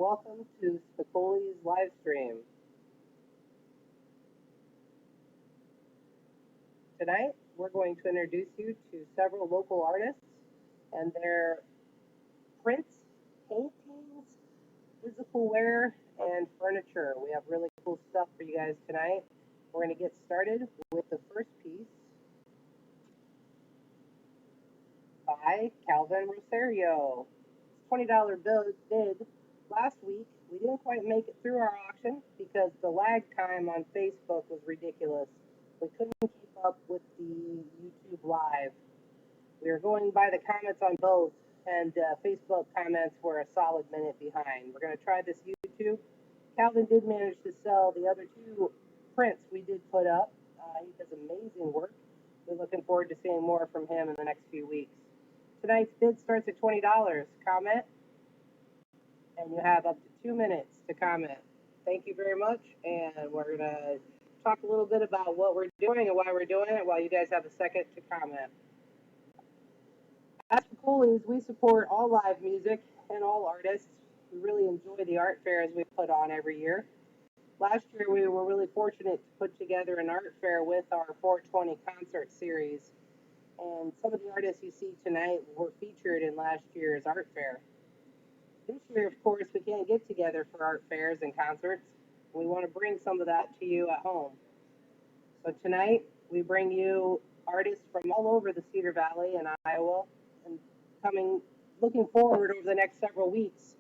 Welcome to Spicolis live stream. Tonight, we're going to introduce you to several local artists and their prints, paintings, physical wear, and furniture. We have really cool stuff for you guys tonight. We're going to get started with the first piece by Kalvin Rosario. It's $20 bid. Last week, we didn't quite make it through our auction because the lag time on Facebook was ridiculous. We couldn't keep up with the YouTube live. We were going by the comments on both, and Facebook comments were a solid minute behind. We're going to try this YouTube. Kalvin did manage to sell the other two prints we did put up. He does amazing work. We're looking forward to seeing more from him in the next few weeks. Tonight's bid starts at $20. Comment, and you have up to 2 minutes to comment. Thank you very much, and we're going to talk a little bit about what we're doing and why we're doing it while you guys have a second to comment. As for Coolies, we support all live music and all artists. We really enjoy the art fairs we put on every year. Last year, we were really fortunate to put together an art fair with our 420 concert series. And some of the artists you see tonight were featured in last year's art fair. This year, of course, we can't get together for art fairs and concerts. We want to bring some of that to you at home. So tonight, we bring you artists from all over the Cedar Valley and Iowa. And looking forward over the next several weeks,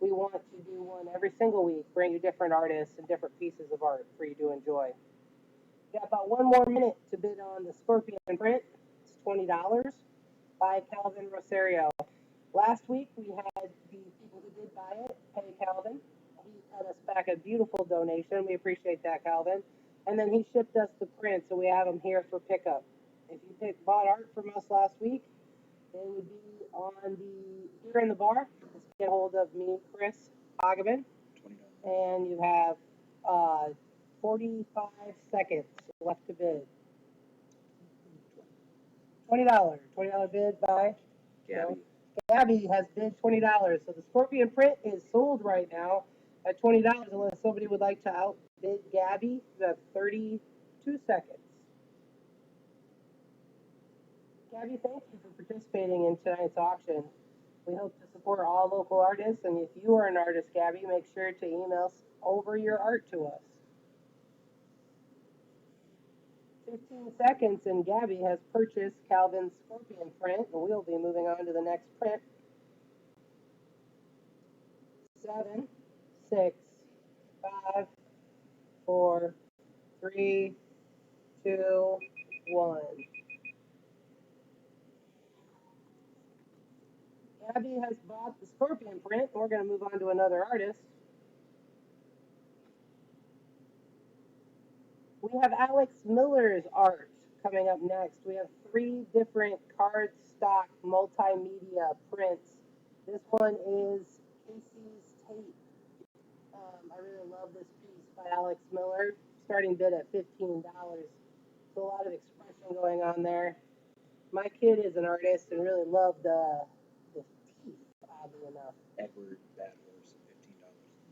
we want to do one every single week, bring you different artists and different pieces of art for you to enjoy. We got about 1 more minute to bid on the Scorpion print. It's $20 by Kalvin Rosario. Last week, we had the people who did buy it pay Kalvin. He cut us back a beautiful donation. We appreciate that, Kalvin. And then he shipped us the print, so we have them here for pickup. If you bought art from us last week, they would be here in the bar. Just get a hold of me, Chris Hageman. $20. And you have 45 seconds left to bid. $20 bid by Gabby. Gabby has bid $20. So the Scorpion print is sold right now at $20 unless somebody would like to outbid Gabby. You have 32 seconds. Gabby, thank you for participating in tonight's auction. We hope to support all local artists, and if you are an artist, Gabby, make sure to email over your art to us. 15 seconds, and Gabby has purchased Kalvin's Scorpion print, and we'll be moving on to the next print. 7, 6, 5, 4, 3, 2, 1. Gabby has bought the Scorpion print. We're going to move on to another artist. We have Alex Miller's art coming up next. We have 3 different cardstock multimedia prints. This one is Casey's Tape. I really love this piece by Alex Miller. Starting bid at $15. So a lot of expression going on there. My kid is an artist and really loved the teeth, oddly enough. Edward Badhorse at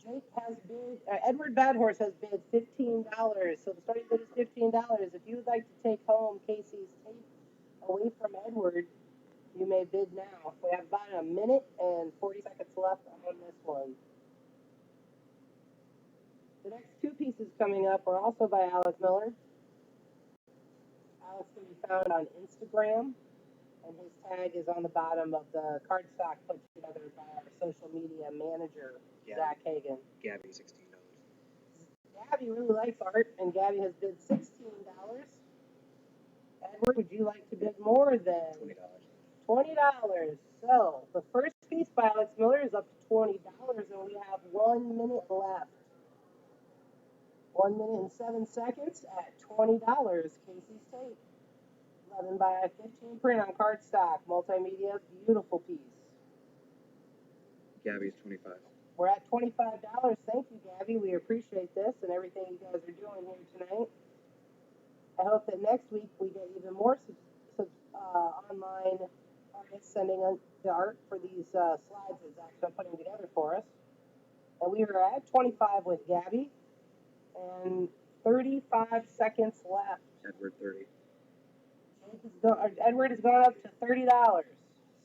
$15. Jake has bid, Edward Badhorse has bid $15. So the starting bid is $15. If you would like to take home Casey's Tape away from Edward, you may bid now. We have about a minute and 40 seconds left on this one. The next 2 pieces coming up are also by Alex Miller. Alex can be found on Instagram, and his tag is on the bottom of the cardstock put together by our social media manager, Zach Hagan. Gabby, $16. Gabby really likes art, and Gabby has bid $16. Edward, would you like to bid more than $20? $20. So the first piece by Alex Miller is up to $20, and we have 1 minute left. 1 minute and 7 seconds at $20. Casey's Tape. 11 by 15 print on cardstock. Multimedia, beautiful piece. Gabby's $25. We're at $25. Thank you, Gabby. We appreciate this and everything you guys are doing here tonight. I hope that next week we get even more online artists sending us the art for these slides that Zach's been putting together for us. And we are at 25 with Gabby. And 35 seconds left. Edward 30. Edward has gone up to $30.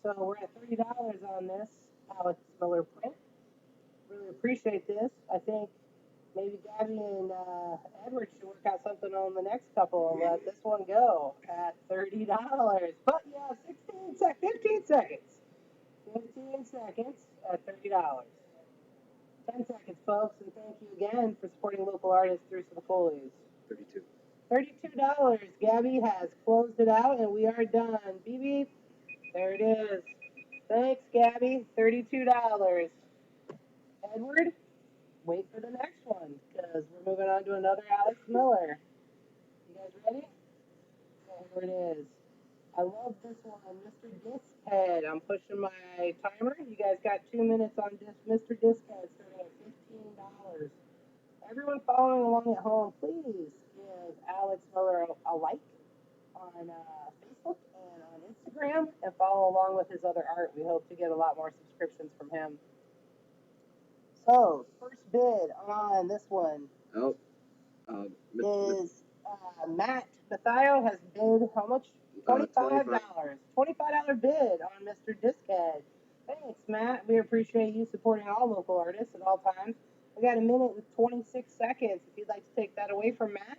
So we're at $30 on this Alex Miller print. Really appreciate this. I think maybe Gabby and Edward should work out something on the next couple and let this one go at $30. But yeah, 15 seconds. 15 seconds at $30. 10 seconds, folks, and thank you again for supporting local artists through Spicolis. 32. $32. Gabby has closed it out, and we are done. Beep, beep. There it is. Thanks, Gabby. $32. Edward, wait for the next one, because we're moving on to another Alex Miller. You guys ready? Okay, here it is. I love this one, Mr. Diskhead. I'm pushing my timer. You guys got 2 minutes on Mr. Diskhead, starting at $15. Everyone following along at home, please give Alex Miller a like on Facebook and on Instagram, and follow along with his other art. We hope to get a lot more subscriptions from him. So, first bid on this one is Matt Mathio has bid how much? $25. $25 bid on Mr. Diskhead. Thanks, Matt. We appreciate you supporting all local artists at all times. We got a minute and 26 seconds. If you'd like to take that away from Matt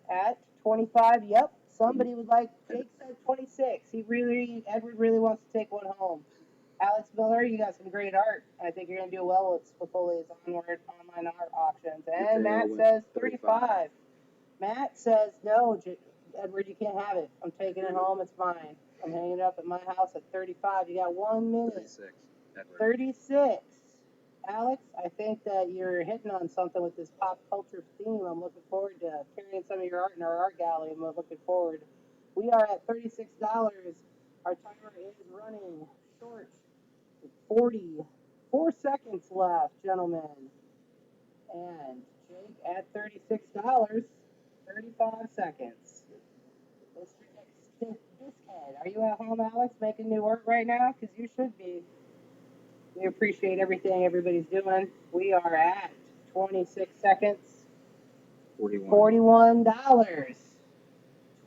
at 25, yep. Somebody would like, Jake said 26. Edward really wants to take one home. Alex Miller, you got some great art. I think you're going to do well with Spicoli's online art auctions. And Matt says 35. Matt says, no, Edward, you can't have it. I'm taking it home. It's mine. I'm hanging it up at my house at 35. You got 1 minute. 36. Edward. 36. Alex, I think that you're hitting on something with this pop culture theme. I'm looking forward to carrying some of your art in our art gallery. I'm looking forward. We are at $36. Our timer is running short. 44 seconds left, gentlemen. And Jake at $36. 35 seconds. Mr. Diskhead, are you at home, Alex, making new art right now? Because you should be. We appreciate everything everybody's doing. We are at 26 seconds. 41. $41.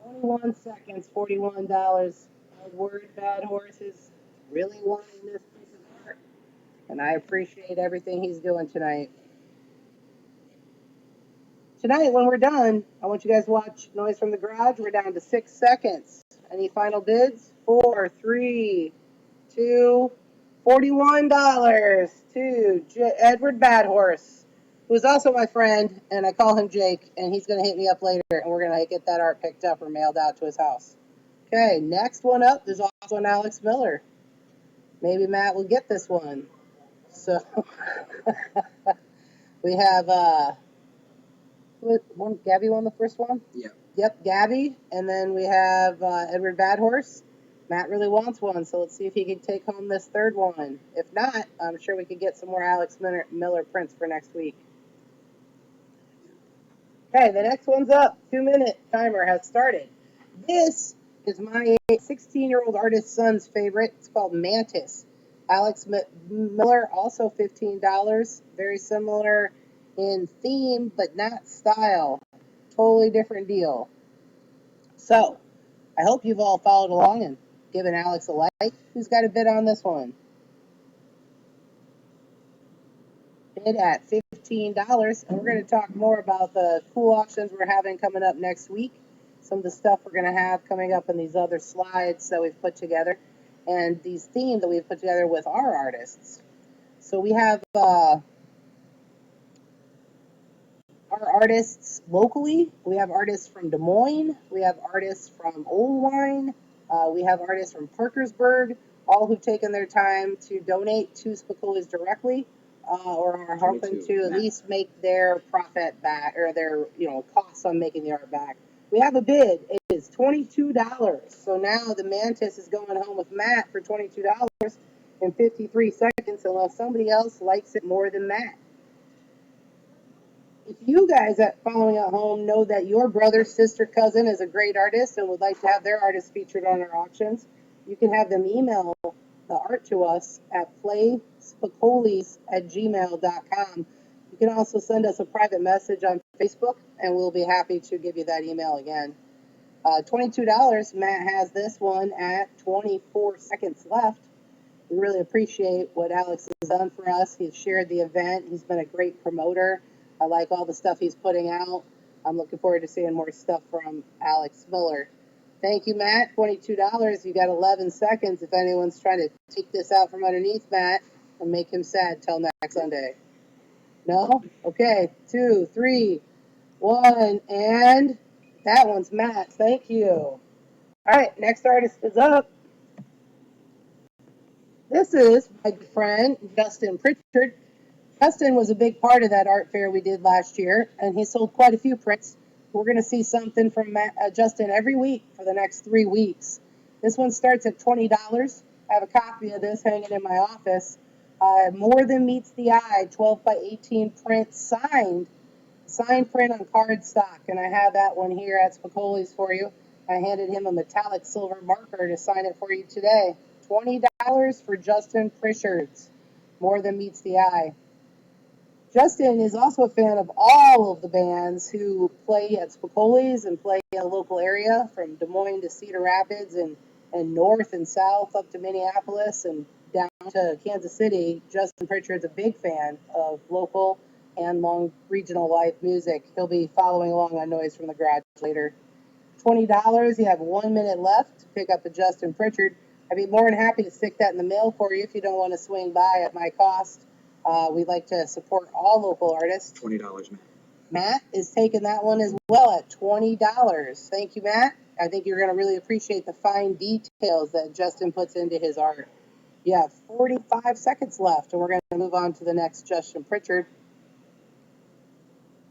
21 seconds, $41. Edward Bad Horse is really wanting this piece of art. And I appreciate everything he's doing tonight. Tonight, when we're done, I want you guys to watch Noise from the Garage. We're down to 6 seconds. Any final bids? 4, 3, 2, $41 to Edward Badhorse, who's also my friend, and I call him Jake, and he's going to hit me up later, and we're going to get that art picked up or mailed out to his house. Okay, next one up, there's also an Alex Miller. Maybe Matt will get this one. So, we have, Gabby won the first one? Yeah. Yep, Gabby. And then we have Edward Badhorse. Matt really wants one, so let's see if he can take home this third one. If not, I'm sure we could get some more Alex Miller prints for next week. Okay, the next one's up. 2-minute timer has started. This is my 16-year-old artist's son's favorite. It's called Mantis. Alex Miller, also $15. Very similar in theme, but not style. Totally different deal. So, I hope you've all followed along and given Alex a like. Who's got a bid on this one? Bid at $15. And we're going to talk more about the cool auctions we're having coming up next week. Some of the stuff we're going to have coming up in these other slides that we've put together. And these themes that we've put together with our artists. So we have our artists locally. We have artists from Des Moines. We have artists from Oldwine. We have artists from Parkersburg, all who've taken their time to donate to Spicolis directly, or are hoping to at least make their profit back, or their costs on making the art back. We have a bid. It is $22. So now the Mantis is going home with Matt for $22 in 53 seconds, unless somebody else likes it more than Matt. If you guys following at home know that your brother, sister, cousin is a great artist and would like to have their artist featured on our auctions, you can have them email the art to us at playspicolis@gmail.com. You can also send us a private message on Facebook, and we'll be happy to give you that email again. $22. Matt has this one at 24 seconds left. We really appreciate what Alex has done for us. He's shared the event. He's been a great promoter. I like all the stuff he's putting out. I'm looking forward to seeing more stuff from Alex Miller. Thank you, Matt. $22. You got 11 seconds if anyone's trying to take this out from underneath Matt and make him sad till next Sunday. No? Okay. 2, 3, 1, and that one's Matt. Thank you. All right, next artist is up. This is my friend, Justin Prichard. Justin was a big part of that art fair we did last year, and he sold quite a few prints. We're going to see something from Justin every week for the next 3 weeks. This one starts at $20. I have a copy of this hanging in my office. More Than Meets the Eye, 12 by 18 print, signed print on cardstock, and I have that one here at Spicolis for you. I handed him a metallic silver marker to sign it for you today. $20 for Justin Prichard's More Than Meets the Eye. Justin is also a fan of all of the bands who play at Spicolis and play in the local area, from Des Moines to Cedar Rapids and north and south up to Minneapolis and down to Kansas City. Justin Prichard's a big fan of local and long regional live music. He'll be following along on Noise from the Garage later. $20. You have 1 minute left to pick up a Justin Prichard. I'd be more than happy to stick that in the mail for you if you don't want to swing by at my cost. We'd like to support all local artists. $20, Matt. Matt is taking that one as well at $20. Thank you, Matt. I think you're going to really appreciate the fine details that Justin puts into his art. You have 45 seconds left, and we're going to move on to the next Justin Prichard.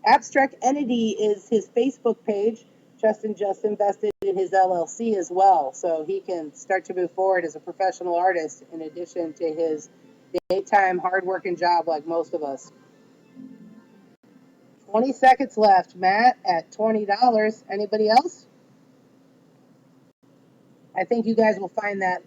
Abstract Entity is his Facebook page. Justin just invested in his LLC as well, so he can start to move forward as a professional artist in addition to his daytime hard-working job like most of us. 20 seconds left. Matt at $20. Anybody else? I think you guys will find that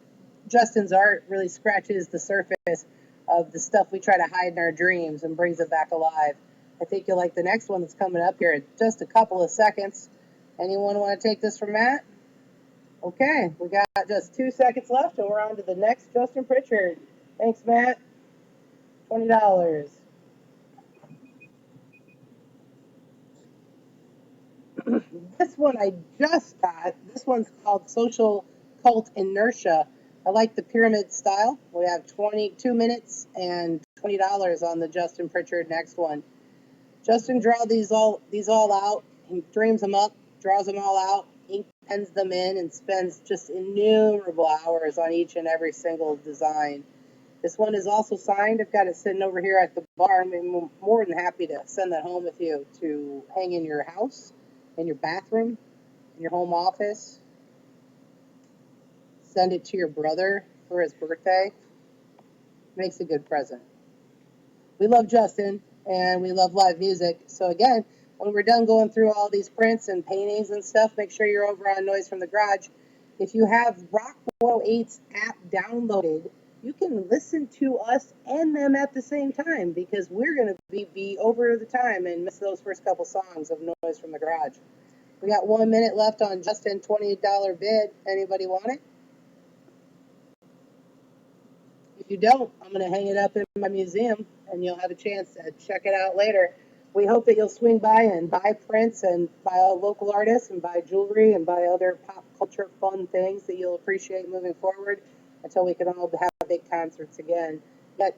Justin's art really scratches the surface of the stuff we try to hide in our dreams and brings it back alive. I think you'll like the next one that's coming up here in just a couple of seconds. Anyone want to take this from Matt? Okay, we got just 2 seconds left, and we're on to the next Justin Prichard. Thanks, Matt. $20. This one I just got. This one's called Social Cult Inertia. I like the pyramid style. We have 22 minutes and $20 on the Justin Prichard next one. Justin draws these all out. He dreams them up, draws them all out, ink pens them in, and spends just innumerable hours on each and every single design. This one is also signed. I've got it sitting over here at the bar. I'm more than happy to send that home with you to hang in your house, in your bathroom, in your home office. Send it to your brother for his birthday. Makes a good present. We love Justin, and we love live music. So again, when we're done going through all these prints and paintings and stuff, make sure you're over on Noise from the Garage. If you have Rock 108's app downloaded, you can listen to us and them at the same time, because we're going to be over the time and miss those first couple songs of Noise from the Garage. We got 1 minute left on Justin $28 bid. Anybody want it? If you don't, I'm going to hang it up in my museum, and you'll have a chance to check it out later. We hope that you'll swing by and buy prints and buy local artists and buy jewelry and buy other pop culture fun things that you'll appreciate moving forward until we can all have big concerts again. Got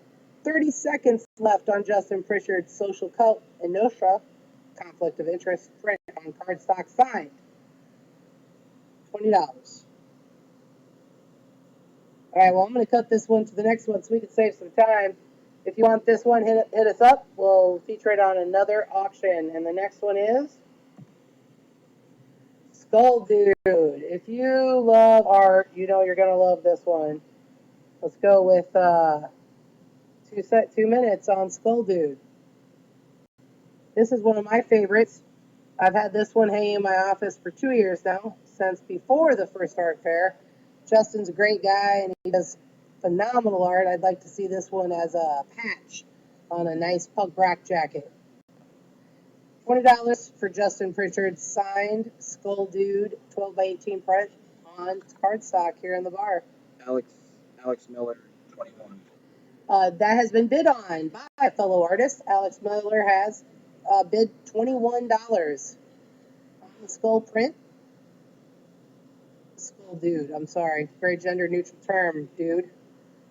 30 seconds left on Justin Prichard's Social Cult Inertia, Conflict of Interest print on cardstock signed. $20. All right, well, I'm going to cut this one to the next one so we can save some time. If you want this one, hit us up. We'll feature it on another auction. And the next one is Skull Dude. If you love art, you know you're going to love this one. Let's go with 2 minutes on Skull Dude. This is one of my favorites. I've had this one hanging in my office for 2 years now, since before the first art fair. Justin's a great guy, and he does phenomenal art. I'd like to see this one as a patch on a nice punk rock jacket. $20 for Justin Prichard's signed Skull Dude 12 by 18 print on cardstock here in the bar. Alex Miller, 21. That has been bid on by a fellow artist. Alex Miller has bid $21 on the skull print. Skull Dude, I'm sorry. Very gender neutral term, dude.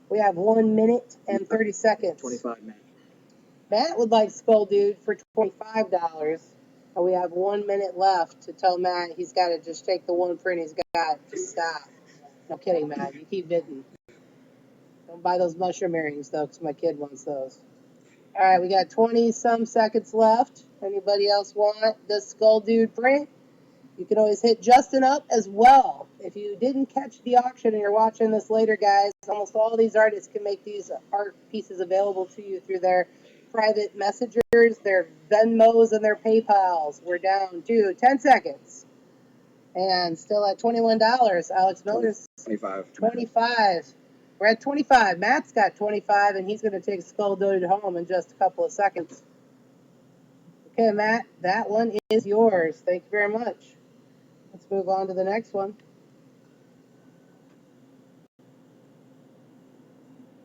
We have 1 minute and 30 seconds. 25, Matt. Matt would like Skull Dude for $25. And we have 1 minute left to tell Matt he's got to just take the one print he's got. Just stop. No kidding, Matt. You keep bidding. Don't buy those mushroom earrings, though, because my kid wants those. All right, we got 20-some seconds left. Anybody else want the Skull Dude print? You can always hit Justin up as well. If you didn't catch the auction and you're watching this later, guys, almost all these artists can make these art pieces available to you through their private messengers, their Venmos, and their PayPals. We're down to 10 seconds. And still at $21. Alex Miller's 25. 25. We're at 25. Matt's got 25, and he's going to take Skull Dude home in just a couple of seconds. Okay, Matt, that one is yours. Thank you very much. Let's move on to the next one.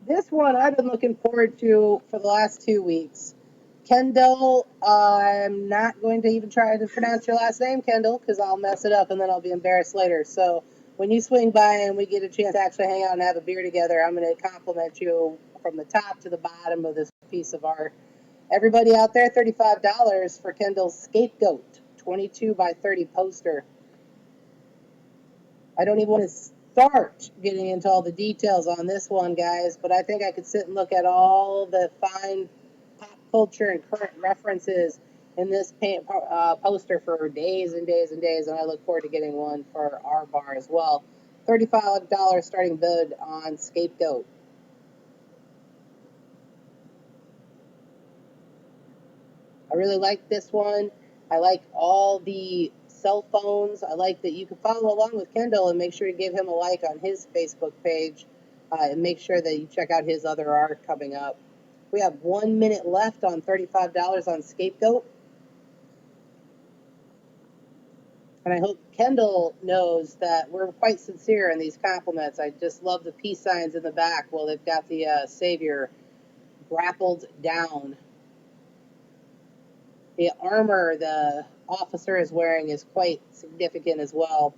This one I've been looking forward to for the last 2 weeks. Kendalle, I'm not going to even try to pronounce your last name, Kendalle, because I'll mess it up and then I'll be embarrassed later. So when you swing by and we get a chance to actually hang out and have a beer together, I'm going to compliment you from the top to the bottom of this piece of art. Everybody out there, $35 for Kendall's Scapegoat, 22 by 30 poster. I don't even want to start getting into all the details on this one, guys, but I think I could sit and look at all the fine pop culture and current references in this poster for days and days and days, and I look forward to getting one for our bar as well. $35 starting bid on Scapegoat. I really like this one. I like all the cell phones. I like that you can follow along with Kendalle and make sure to give him a like on his Facebook page and make sure that you check out his other art coming up. We have 1 minute left on $35 on Scapegoat. And I hope Kendalle knows that we're quite sincere in these compliments. I just love the peace signs in the back while they've got the Savior grappled down. The armor the officer is wearing is quite significant as well.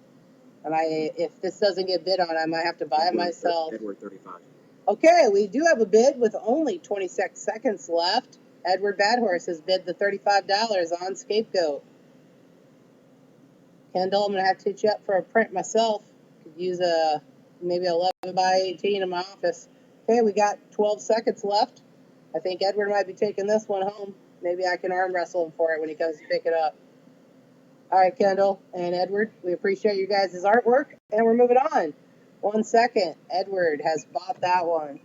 And if this doesn't get bid on, I might have to buy it myself. Edward, 35. Okay, we do have a bid with only 26 seconds left. Edward Badhorse has bid the $35 on Scapegoat. Kendalle, I'm going to have to hit you up for a print myself. Could use maybe 11 by 18 in my office. Okay, we got 12 seconds left. I think Edward might be taking this one home. Maybe I can arm wrestle him for it when he comes to pick it up. All right, Kendalle and Edward, we appreciate you guys' artwork, and we're moving on. 1 second. Edward has bought that one.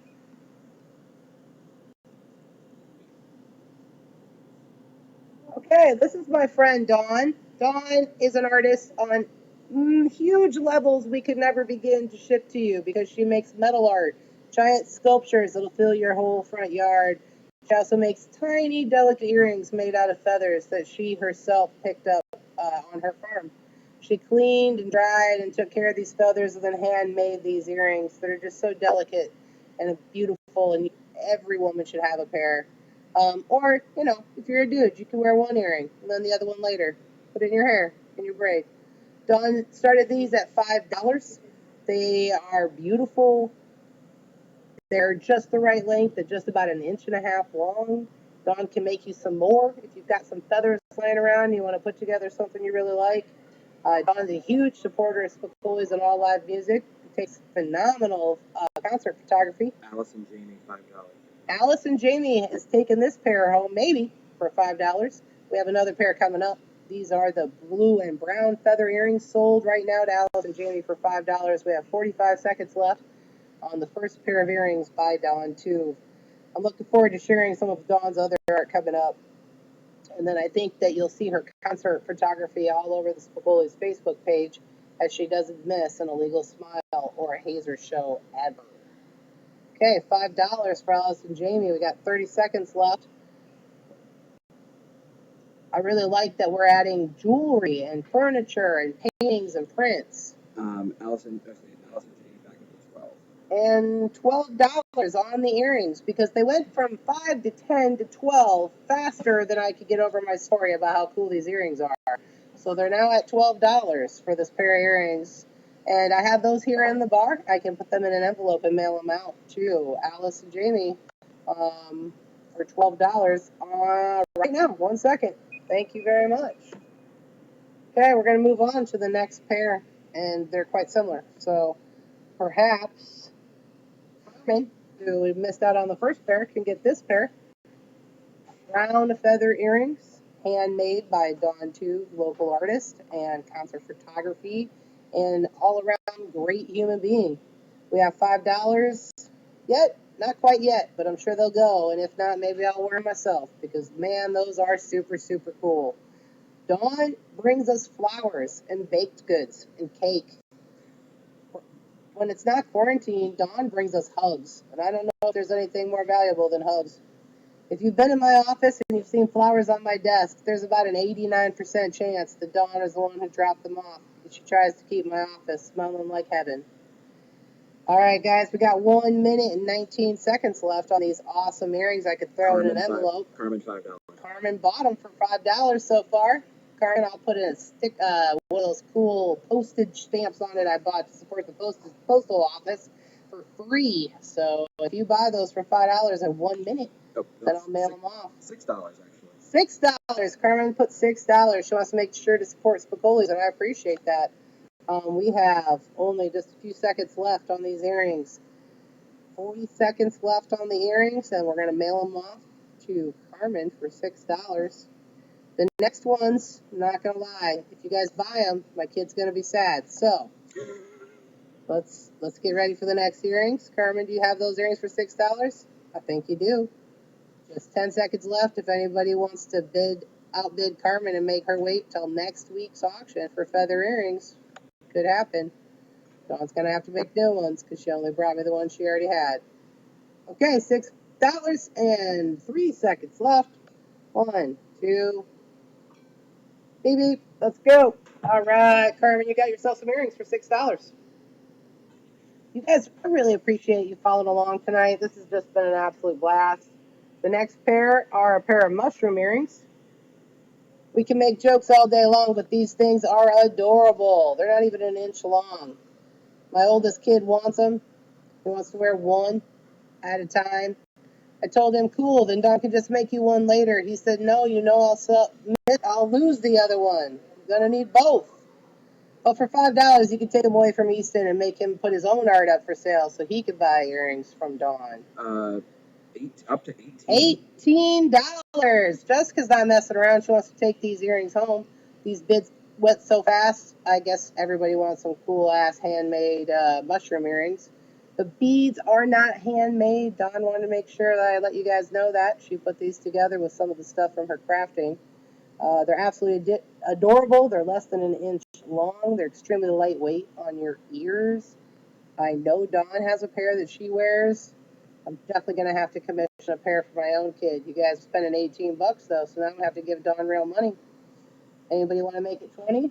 Okay, this is my friend Dawn. Dawn is an artist on huge levels we could never begin to ship to you because she makes metal art, giant sculptures that'll fill your whole front yard. She also makes tiny, delicate earrings made out of feathers that she herself picked up on her farm. She cleaned and dried and took care of these feathers and then hand-made these earrings that are just so delicate and beautiful, and every woman should have a pair. Or, if you're a dude, you can wear one earring and then the other one later. Put it in your hair, in your braid. Dawn started these at $5. They are beautiful. They're just the right length. They're just about 1.5 inches long. Dawn can make you some more. If you've got some feathers laying around and you want to put together something you really like. Dawn's a huge supporter of Spicolis and all live music. Takes phenomenal concert photography. Alice and Jamie, $5. Alice and Jamie has taken this pair home, maybe, for $5. We have another pair coming up. These are the blue and brown feather earrings sold right now to Alice and Jamie for $5. We have 45 seconds left on the first pair of earrings by Dawn Tuve. I'm looking forward to sharing some of Dawn's other art coming up. And then I think that you'll see her concert photography all over the Spicolis Facebook page as she doesn't miss an Illegal Smile or a Hazer show ever. Okay, $5 for Alice and Jamie. We got 30 seconds left. I really like that we're adding jewelry and furniture and paintings and prints. Allison Jamie back up to 12. And $12 on the earrings because they went from 5 to 10 to 12 faster than I could get over my story about how cool these earrings are. So they're now at $12 for this pair of earrings. And I have those here in the bar. I can put them in an envelope and mail them out to Alice and Jamie for $12 right now. 1 second. Thank you very much. Okay, we're going to move on to the next pair, and they're quite similar. So perhaps Carmen, who missed out on the first pair, can get this pair. Round feather earrings, handmade by Dawn Tuve, local artist and concert photography, and all around great human being. We have $5 yet. Not quite yet, but I'm sure they'll go. And if not, maybe I'll wear them myself because, man, those are super, super cool. Dawn brings us flowers and baked goods and cake. When it's not quarantine, Dawn brings us hugs. And I don't know if there's anything more valuable than hugs. If you've been in my office and you've seen flowers on my desk, there's about an 89% chance that Dawn is the one who dropped them off. She tries to keep my office smelling like heaven. All right, guys, we got 1 minute and 19 seconds left on these awesome earrings. I could throw in an envelope. Carmen, $5. Carmen bought them for $5 so far. Carmen, I'll put in one of those cool postage stamps on it I bought to support the postal office for free. So if you buy those for $5 in 1 minute, then I'll mail them off. $6 actually. $6. Carmen put $6. She wants to make sure to support Spicolis, and I appreciate that. We have only just a few seconds left on these earrings. 40 seconds left on the earrings, and we're going to mail them off to Carmen for $6. The next ones, I'm not going to lie, if you guys buy them, my kid's going to be sad. So, let's get ready for the next earrings. Carmen, do you have those earrings for $6? I think you do. Just 10 seconds left if anybody wants to outbid Carmen and make her wait till next week's auction for feather earrings. Could happen. Dawn's going to have to make new ones because she only brought me the ones she already had. Okay, $6 and 3 seconds left. 1, 2, beep, beep. Let's go. All right, Carmen, you got yourself some earrings for $6. You guys, I really appreciate you following along tonight. This has just been an absolute blast. The next pair are a pair of mushroom earrings. We can make jokes all day long, but these things are adorable. They're not even an inch long. My oldest kid wants them. He wants to wear one at a time. I told him, cool, then Don can just make you one later. He said, no, I'll lose the other one. I'm going to need both. But for $5, you can take him away from Easton and make him put his own art up for sale so he could buy earrings from Dawn. Up to $18. $18. Just because I'm messing around, she wants to take these earrings home. These bids went so fast, I guess everybody wants some cool-ass handmade mushroom earrings. The beads are not handmade. Dawn wanted to make sure that I let you guys know that. She put these together with some of the stuff from her crafting. They're absolutely adorable. They're less than an inch long. They're extremely lightweight on your ears. I know Dawn has a pair that she wears. I'm definitely going to have to commission a pair for my own kid. You guys are spending $18 though, so now I'm going to have to give Dawn real money. Anybody want to make it 20?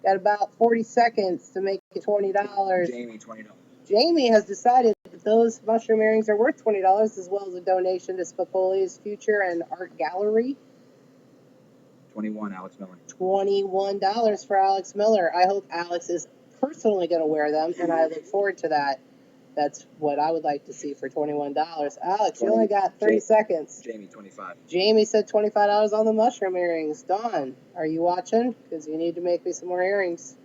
Got about 40 seconds to make it $20. Jamie, $20. Jamie has decided that those mushroom earrings are worth $20, as well as a donation to Spicoli's Future and Art Gallery. 21, Alex Miller. $21 for Alex Miller. I hope Alex is personally going to wear them, and I look forward to that. That's what I would like to see for $21. Alex, you only got 30 seconds. Jamie, 25. Jamie said $25 on the mushroom earrings. Dawn, are you watching? Because you need to make me some more earrings.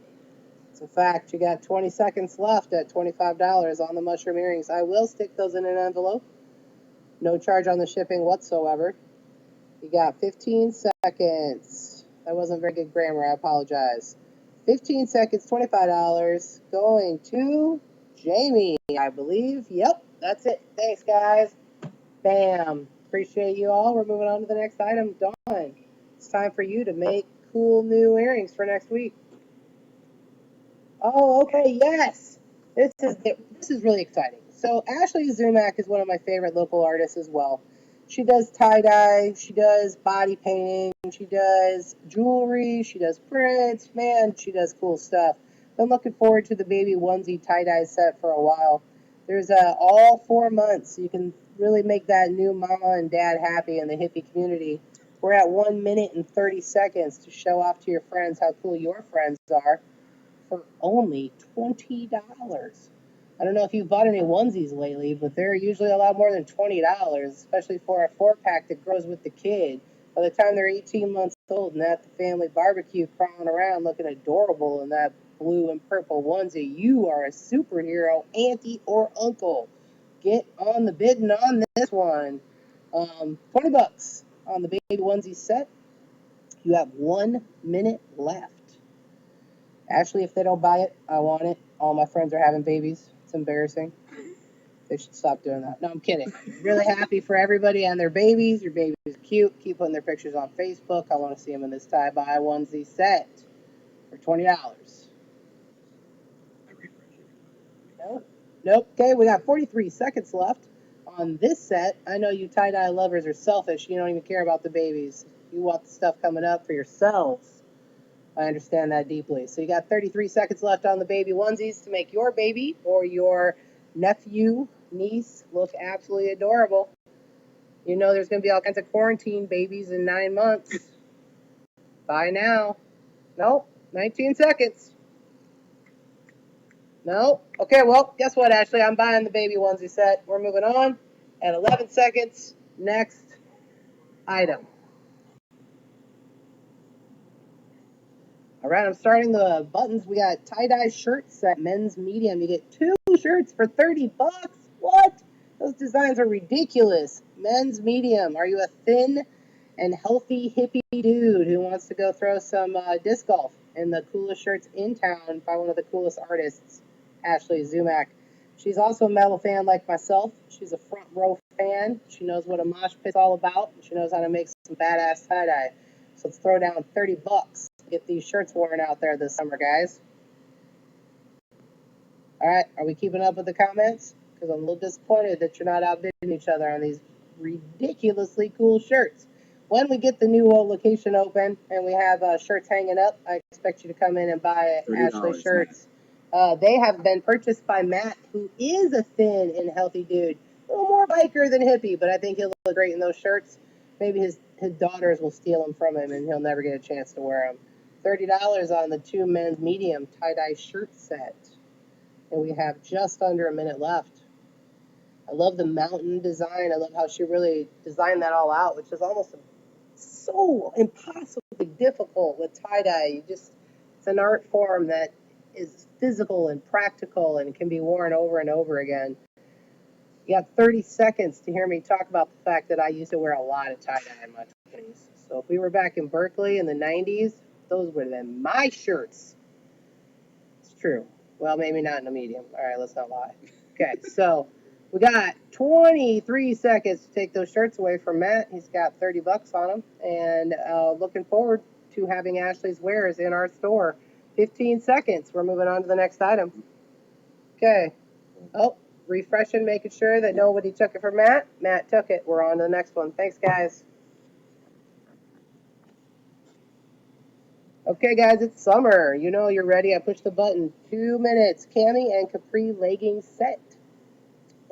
It's a fact. You got 20 seconds left at $25 on the mushroom earrings. I will stick those in an envelope. No charge on the shipping whatsoever. You got 15 seconds. That wasn't very good grammar. I apologize. 15 seconds, $25. Going to Jamie, I believe. Yep, that's it. Thanks, guys. Bam. Appreciate you all. We're moving on to the next item. Dawn, it's time for you to make cool new earrings for next week. Oh, okay, yes. This is really exciting. So Ashley Zummak is one of my favorite local artists as well. She does tie-dye, she does body painting, she does jewelry, she does prints. Man, she does cool stuff. Been looking forward to the baby onesie tie-dye set for a while. There's all 4 months. You can really make that new mama and dad happy in the hippie community. We're at 1 minute and 30 seconds to show off to your friends how cool your friends are for only $20. I don't know if you've bought any onesies lately, but they're usually a lot more than $20, especially for a 4-pack that grows with the kid. By the time they're 18 months old and at the family barbecue crawling around looking adorable in that blue and purple onesie, you are a superhero, auntie or uncle. Get on the bidding on this one. $20 on the baby onesie set. You have 1 minute left. Ashley, if they don't buy it, I want it. All my friends are having babies. It's embarrassing. They should stop doing that. No, I'm kidding. I'm really happy for everybody and their babies. Your babies are cute. Keep putting their pictures on Facebook. I want to see them in this tie-bye onesie set for $20. Nope. Nope. Okay, we got 43 seconds left on this set. I know you tie-dye lovers are selfish. You don't even care about the babies. You want the stuff coming up for yourselves. I understand that deeply. So you got 33 seconds left on the baby onesies to make your baby or your nephew, niece look absolutely adorable. You know there's going to be all kinds of quarantine babies in 9 months. Buy now. Nope. 19 seconds. Nope. Okay, well, guess what, Ashley? I'm buying the baby onesie set. We're moving on. At 11 seconds, next item. All right, I'm starting the buttons. We got tie-dye shirt set, men's medium. You get 2 shirts for $30. What? Those designs are ridiculous. Men's medium. Are you a thin and healthy hippie dude who wants to go throw some disc golf in the coolest shirts in town by one of the coolest artists, Ashley Zummak? She's also a metal fan like myself. She's a front row fan. She knows what a mosh pit's all about. She knows how to make some badass tie-dye. So let's throw down $30 to get these shirts worn out there this summer, guys. All right, are we keeping up with the comments? Because I'm a little disappointed that you're not outbidding each other on these ridiculously cool shirts. When we get the new location open and we have shirts hanging up, I expect you to come in and buy Ashley shirts. They have been purchased by Matt, who is a thin and healthy dude. A little more biker than hippie, but I think he'll look great in those shirts. Maybe his daughters will steal them from him and he'll never get a chance to wear them. $30 on the 2 men's medium tie-dye shirt set. And we have just under a minute left. I love the mountain design. I love how she really designed that all out, which is almost so impossibly difficult with tie-dye. It's an art form that is physical and practical and can be worn over and over again. You have 30 seconds to hear me talk about the fact that I used to wear a lot of tie-dye in my 20s. So if we were back in Berkeley in the 90s, those would have been my shirts. It's true. Well, maybe not in a medium. All right, let's not lie. Okay, so we got 23 seconds to take those shirts away from Matt. He's got $30 on them, and looking forward to having Ashley's wares in our store. 15 seconds. We're moving on to the next item. Okay. Oh, refreshing, making sure that nobody took it from Matt. Matt took it. We're on to the next one. Thanks, guys. Okay, guys, it's summer. You know you're ready. I push the button. 2 minutes. Cami and Capri leggings set.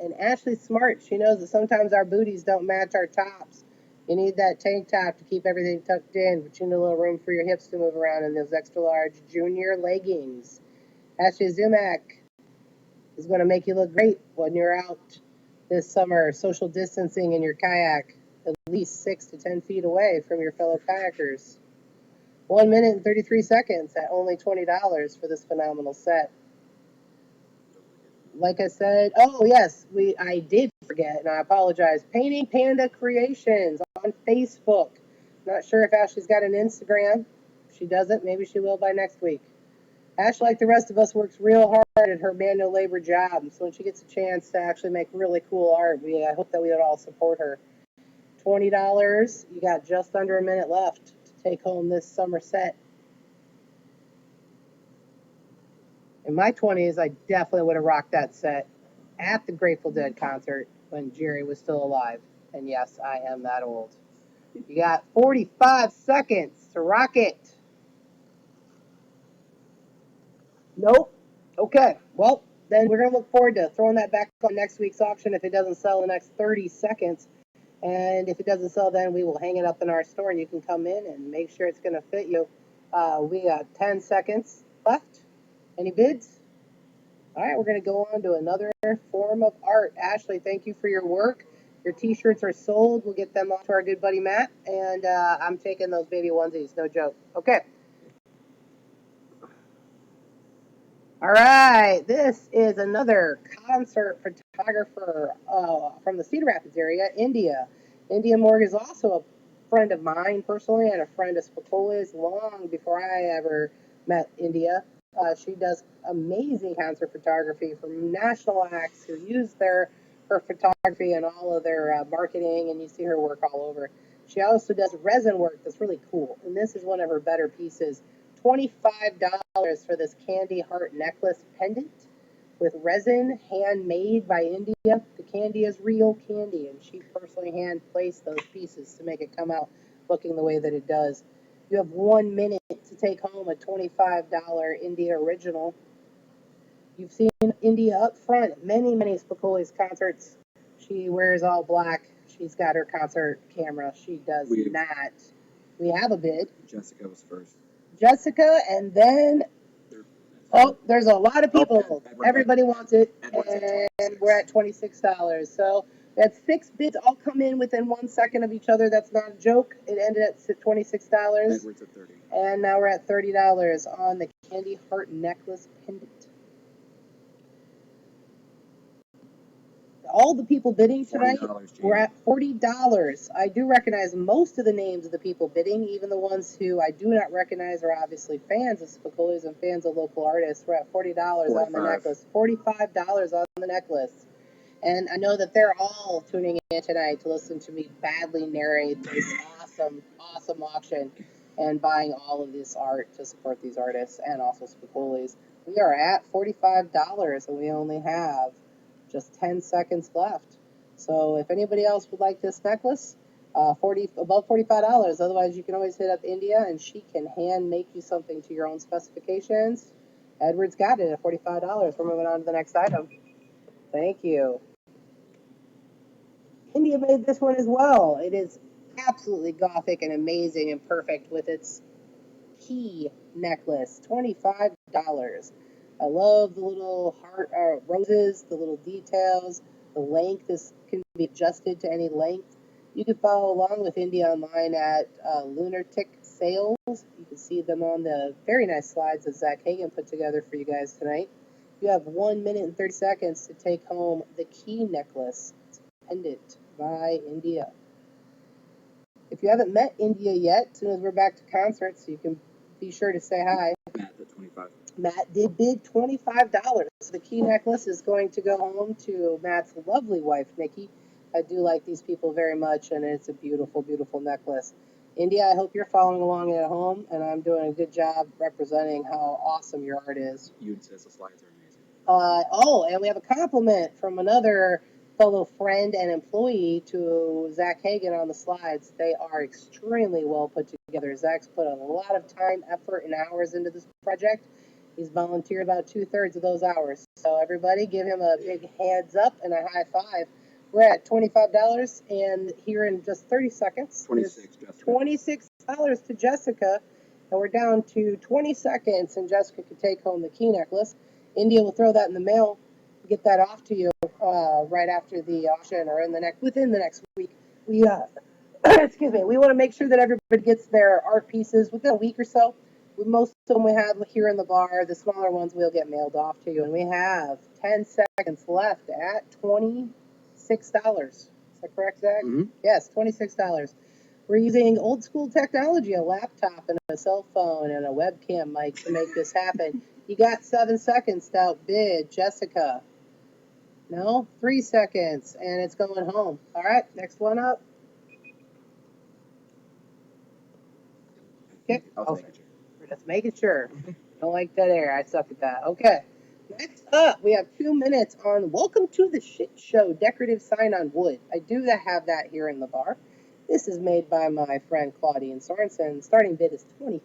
And Ashley's smart. She knows that sometimes our booties don't match our tops. You need that tank top to keep everything tucked in, but you need a little room for your hips to move around in those extra large junior leggings. Ashley Zummak is going to make you look great when you're out this summer social distancing in your kayak at least 6 to 10 feet away from your fellow kayakers. 1 minute and 33 seconds at only $20 for this phenomenal set. Like I said, oh yes, I did forget, and I apologize. Painting Panda Creations on Facebook. Not sure if Ashley's got an Instagram. If she doesn't, maybe she will by next week. Ash, like the rest of us, works real hard at her manual labor job, so when she gets a chance to actually make really cool art, I hope that we would all support her. $20. You got just under a minute left to take home this summer set. In my 20s, I definitely would have rocked that set at the Grateful Dead concert when Jerry was still alive. And yes, I am that old. You got 45 seconds to rock it. Nope. Okay. Well, then we're going to look forward to throwing that back on next week's auction if it doesn't sell in the next 30 seconds. And if it doesn't sell, then we will hang it up in our store and you can come in and make sure it's going to fit you. We got 10 seconds left. Any bids? All right, we're going to go on to another form of art. Ashley, thank you for your work. Your t-shirts are sold. We'll get them off to our good buddy Matt. And I'm taking those baby onesies, no joke. Okay. All right, this is another concert photographer from the Cedar Rapids area, India. India Morg is also a friend of mine personally and a friend of Spicolis long before I ever met India. She does amazing concert photography from national acts who use her photography and all of their marketing, and you see her work all over. She also does resin work that's really cool, and this is one of her better pieces. $25 for this candy heart necklace pendant with resin, handmade by India. The candy is real candy, and she personally hand placed those pieces to make it come out looking the way that it does. You have 1 minute to take home a $25 India original. You've seen India up front at many Spicolis concerts. She wears all black. She's got her concert camera. She does not. We have a bid. Jessica was first. Jessica, and then there's a lot of people. Everybody wants it, and we're at $26. So that's 6 bids all come in within 1 second of each other. That's not a joke. It ended at $26. Edwards at 30. And now we're at $30 on the candy heart necklace pendant. All the people bidding tonight, we're at $40. I do recognize most of the names of the people bidding, even the ones who I do not recognize are obviously fans of Spicolis and fans of local artists. We're at $40 on the necklace, $45 on the necklace. And I know that they're all tuning in tonight to listen to me badly narrate this awesome auction and buying all of this art to support these artists and also Spicolis. We are at $45 and we only have just 10 seconds left. So if anybody else would like this necklace, above $45. Otherwise, you can always hit up India and she can hand make you something to your own specifications. Edward's got it at $45. We're moving on to the next item. Thank you. India made this one as well. It is absolutely gothic and amazing and perfect with its key necklace. $25. I love the little heart roses, the little details. The length can be adjusted to any length. You can follow along with India online at Lunatic Sales. You can see them on the very nice slides that Zach Hagan put together for you guys tonight. You have 1 minute and 30 seconds to take home the key necklace. It's pendant by India. If you haven't met India yet, as soon as we're back to concerts, you can be sure to say hi. Matt at 25. Matt did bid $25. The key necklace is going to go home to Matt's lovely wife, Nikki. I do like these people very much, and it's a beautiful, beautiful necklace. India, I hope you're following along at home, and I'm doing a good job representing how awesome your art is. Yoon says the slides are amazing. And we have a compliment from another fellow friend and employee to Zach Hagan on the slides. They are extremely well put together. Zach's put a lot of time, effort, and hours into this project. He's volunteered about 2/3 of those hours. So everybody give him a big heads up and a high five. We're at $25, and here in just 30 seconds, $26 to Jessica, and we're down to 20 seconds, and Jessica can take home the key necklace. India will throw that in the mail, get that off to you right after the auction or within the next week. We excuse me, we want to make sure that everybody gets their art pieces within a week or so. Most of them we have here in the bar. The smaller ones will get mailed off to you. And we have 10 seconds left at $26. Is that correct, Zach? Mm-hmm. Yes, $26. We're using old school technology, a laptop and a cell phone and a webcam mic to make this happen. You got 7 seconds to outbid Jessica. No? 3 seconds, and it's going home. All right, next one up. Okay. I'll take it. Just making sure. Don't like that air. I suck at that. Okay. Next up, we have 2 minutes on Welcome to the Shit Show decorative sign on wood. I do have that here in the bar. This is made by my friend Claudine Sorenson. Starting bid is $25.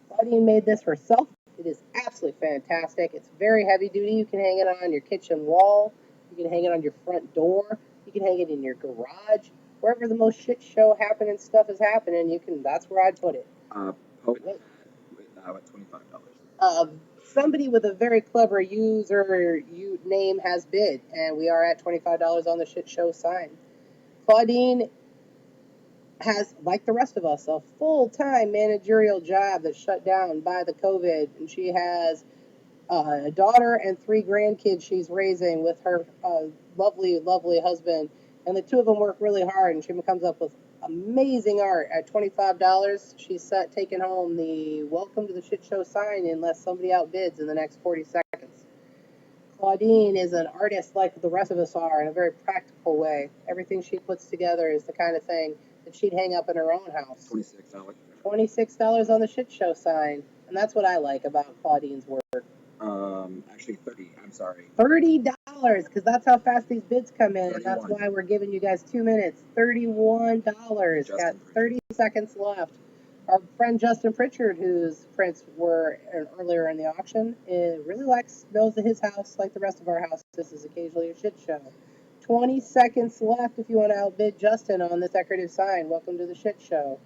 Claudine made this herself. It is absolutely fantastic. It's very heavy duty. You can hang it on your kitchen wall. You can hang it on your front door. You can hang it in your garage. Wherever the most shit show happening stuff is happening, you can. That's where I'd put it. Poet at $25. Somebody with a very clever user name has bid, and we are at $25 on the shit show sign. Claudine has, like the rest of us, a full-time managerial job that's shut down by the COVID, and she has a daughter and 3 grandkids she's raising with her lovely, lovely husband, and the two of them work really hard, and she comes up with amazing art at $25. She's taking home the Welcome to the Shit Show sign unless somebody outbids in the next 40 seconds. Claudine is an artist like the rest of us are in a very practical way. Everything she puts together is the kind of thing that she'd hang up in her own house. $26. $26 on the Shit Show sign, and that's what I like about Claudine's work. Actually 30. I'm sorry. $30, because that's how fast these bids come in, 31. and that's why we're giving you guys 2 minutes. $31. Got 30 seconds left. Our friend Justin Prichard, whose prints were earlier in the auction, really knows his house like the rest of our house. This is occasionally a shit show. 20 seconds left if you want to outbid Justin on this decorative sign. Welcome to the shit show.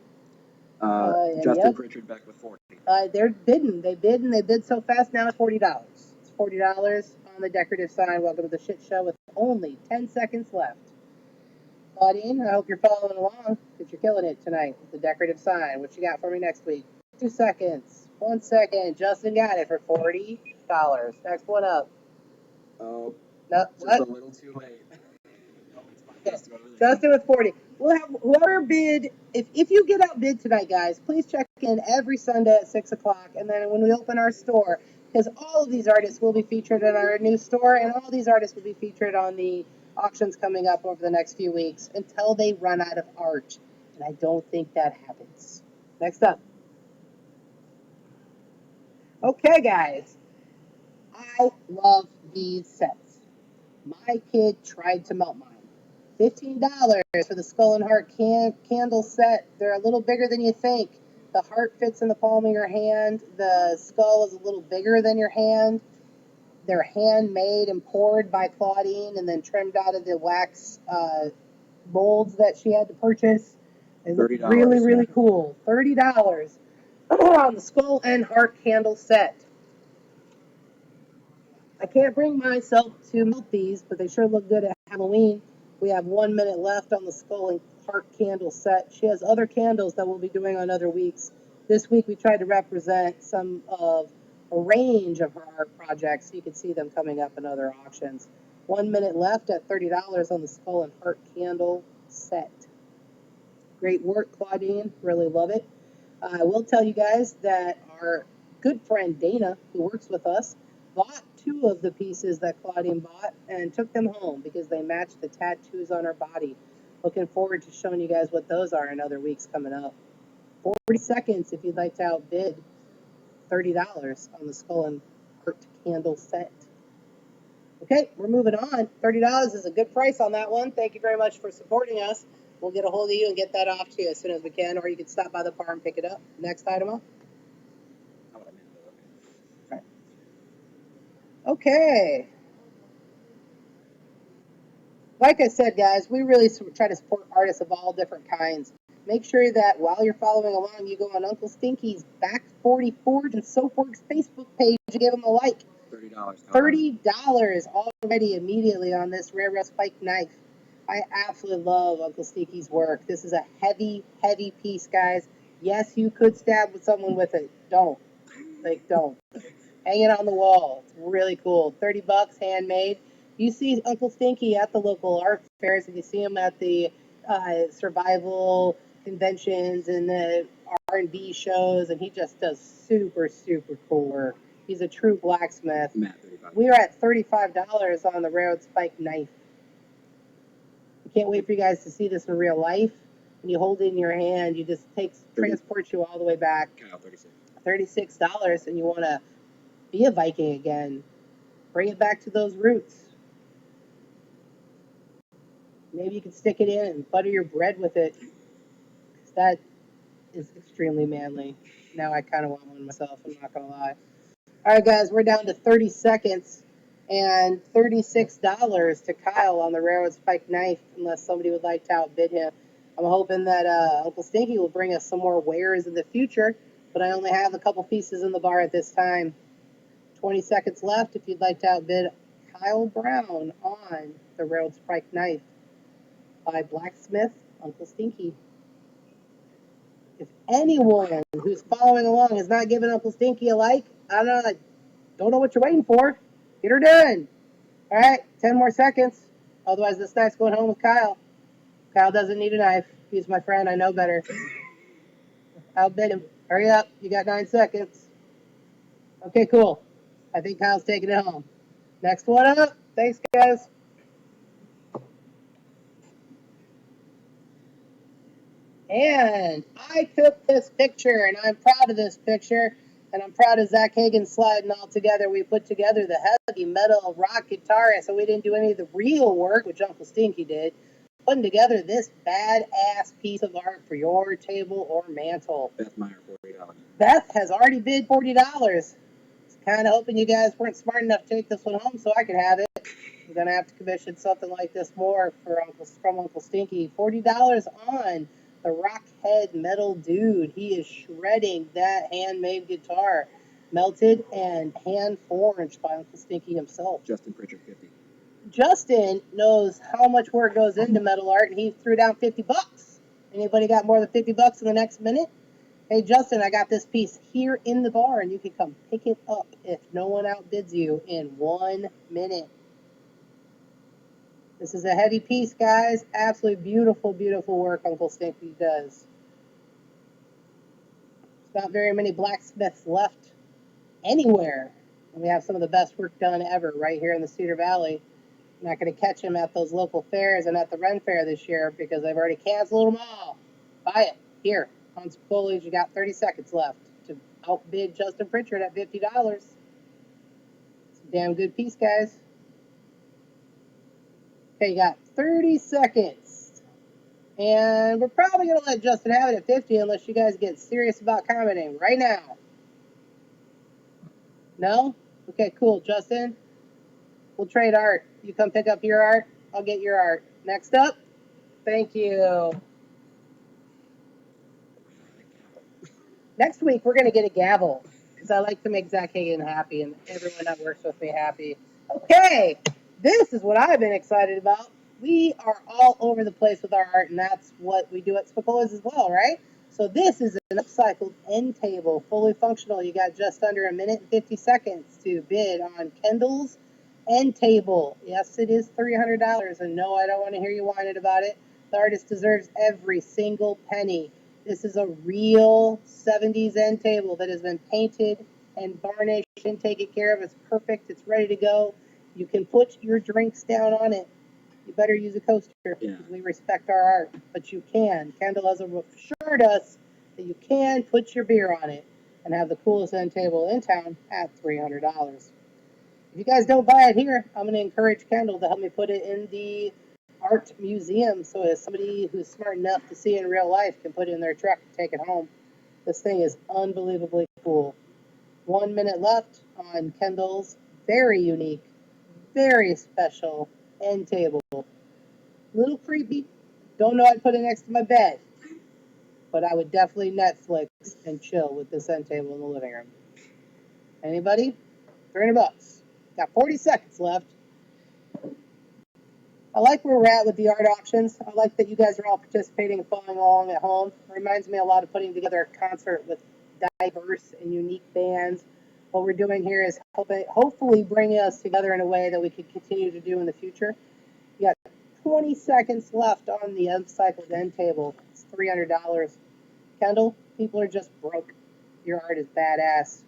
Justin Prichard back with 40. They're bidding. They bid, and they bid so fast now it's $40. It's $40 on the decorative sign. Welcome to the shit show with only 10 seconds left. Claudine, I hope you're following along because you're killing it tonight with the decorative sign. What you got for me next week? 2 seconds. 1 second. Justin got it for $40. Next one up. Oh, no, just what? a little too late. No, it's fine. Okay. Justin with 40. We'll have whoever bid. If you get outbid tonight, guys, please check in every Sunday at 6 o'clock. And then when we open our store, because all of these artists will be featured in our new store, and all these artists will be featured on the auctions coming up over the next few weeks until they run out of art. And I don't think that happens. Next up. Okay, guys. I love these sets. My kid tried to melt mine. $15 for the Skull and Heart candle set. They're a little bigger than you think. The heart fits in the palm of your hand. The skull is a little bigger than your hand. They're handmade and poured by Claudine and then trimmed out of the wax molds that she had to purchase. They look really, really cool. $30 on the Skull and Heart candle set. I can't bring myself to melt these, but they sure look good at Halloween. We have 1 minute left on the Skull and Heart candle set. She has other candles that we'll be doing on other weeks. This week we tried to represent some of a range of her art projects so you can see them coming up in other auctions. 1 minute left at $30 on the Skull and Heart candle set. Great work, Claudine. Really love it. I will tell you guys that our good friend Dana, who works with us, bought 2 of the pieces that Claudine bought and took them home because they matched the tattoos on her body. Looking forward to showing you guys what those are in other weeks coming up. 40 seconds if you'd like to outbid $30 on the Skull and Heart candle set. Okay, we're moving on. $30 is a good price on that one. Thank you very much for supporting us. We'll get a hold of you and get that off to you as soon as we can, or you can stop by the bar and pick it up. Next item up. Okay. Like I said, guys, we really try to support artists of all different kinds. Make sure that while you're following along, you go on Uncle Stinky's Back 40 Forge and Soapworks Facebook page and give him a like. $30 already immediately on this rare spike knife. I absolutely love Uncle Stinky's work. This is a heavy, heavy piece, guys. Yes, you could stab someone with it. Don't. Don't. Hang it on the wall. It's really cool. $30, handmade. You see Uncle Stinky at the local art fairs, and you see him at the survival conventions and the R&B shows, and he just does super, super cool work. He's a true blacksmith. We are at $35 on the Railroad Spike knife. I can't wait for you guys to see this in real life. When you hold it in your hand, transports you all the way back. $36, and you want to Be a Viking again. Bring it back to those roots. Maybe you can stick it in and butter your bread with it. 'Cause that is extremely manly. Now I kind of want one myself, I'm not going to lie. All right, guys, we're down to 30 seconds and $36 to Kyle on the railroad spike knife, unless somebody would like to outbid him. I'm hoping that Uncle Stinky will bring us some more wares in the future, but I only have a couple pieces in the bar at this time. 20 seconds left if you'd like to outbid Kyle Brown on the railroad spike knife by Blacksmith Uncle Stinky. If anyone who's following along has not given Uncle Stinky a like, I don't know what you're waiting for. Get her done. All right, 10 more seconds. Otherwise, this knife's going home with Kyle. Kyle doesn't need a knife. He's my friend. I know better. Outbid him. Hurry up. You got 9 seconds. Okay, cool. I think Kyle's taking it home. Next one up. Thanks, guys. And I took this picture, and I'm proud of this picture. And I'm proud of Zach Hagen sliding all together. We put together the heavy metal rock guitarist, so we didn't do any of the real work, which Uncle Stinky did. Putting together this badass piece of art for your table or mantle. That's mine for $40. Beth has already bid $40. Kind of hoping you guys weren't smart enough to take this one home so I could have it. I'm gonna have to commission something like this more from Uncle Stinky. $40 on the Rockhead Metal Dude. He is shredding that handmade guitar, melted and hand forged by Uncle Stinky himself. Justin Prichard 50. Justin knows how much work goes into metal art, and he threw down $50. Anybody got more than $50 in the next minute? Hey, Justin, I got this piece here in the bar, and you can come pick it up if no one outbids you in 1 minute. This is a heavy piece, guys. Absolutely beautiful, beautiful work Uncle Stinky does. There's not very many blacksmiths left anywhere. And we have some of the best work done ever right here in the Cedar Valley. I'm not going to catch them at those local fairs and at the Ren Fair this year because they've already canceled them all. Buy it here on Spicolis. You got 30 seconds left to outbid Justin Prichard at $50. It's a damn good piece, guys. Okay, you got 30 seconds. And we're probably going to let Justin have it at 50 unless you guys get serious about commenting right now. No? Okay, cool, Justin. We'll trade art. You come pick up your art. I'll get your art. Next up. Thank you. Next week, we're going to get a gavel because I like to make Zach Hagen happy and everyone that works with me happy. Okay, this is what I've been excited about. We are all over the place with our art, and that's what we do at Spicolis as well, right? So this is an upcycled end table, fully functional. You got just under a minute and 50 seconds to bid on Kendall's end table. Yes, it is $300, and no, I don't want to hear you whining about it. The artist deserves every single penny. This is a real 70s end table that has been painted and varnished and taken care of. It's perfect. It's ready to go. You can put your drinks down on it. You better use a coaster because we respect our art. But you can. Kendalle has assured us that you can put your beer on it and have the coolest end table in town at $300. If you guys don't buy it here, I'm going to encourage Kendalle to help me put it in the art museum so as somebody who's smart enough to see it in real life can put it in their truck and take it home. This thing is unbelievably cool. 1 minute left on Kendall's very unique, very special end table. Little creepy. Don't know I'd put it next to my bed. But I would definitely Netflix and chill with this end table in the living room. Anybody? $300. Got 40 seconds left. I like where we're at with the art auctions. I like that you guys are all participating and following along at home. It reminds me a lot of putting together a concert with diverse and unique bands. What we're doing here is hopefully bringing us together in a way that we can continue to do in the future. You got 20 seconds left on the Upcycled end table. It's $300. Kendalle, people are just broke. Your art is badass.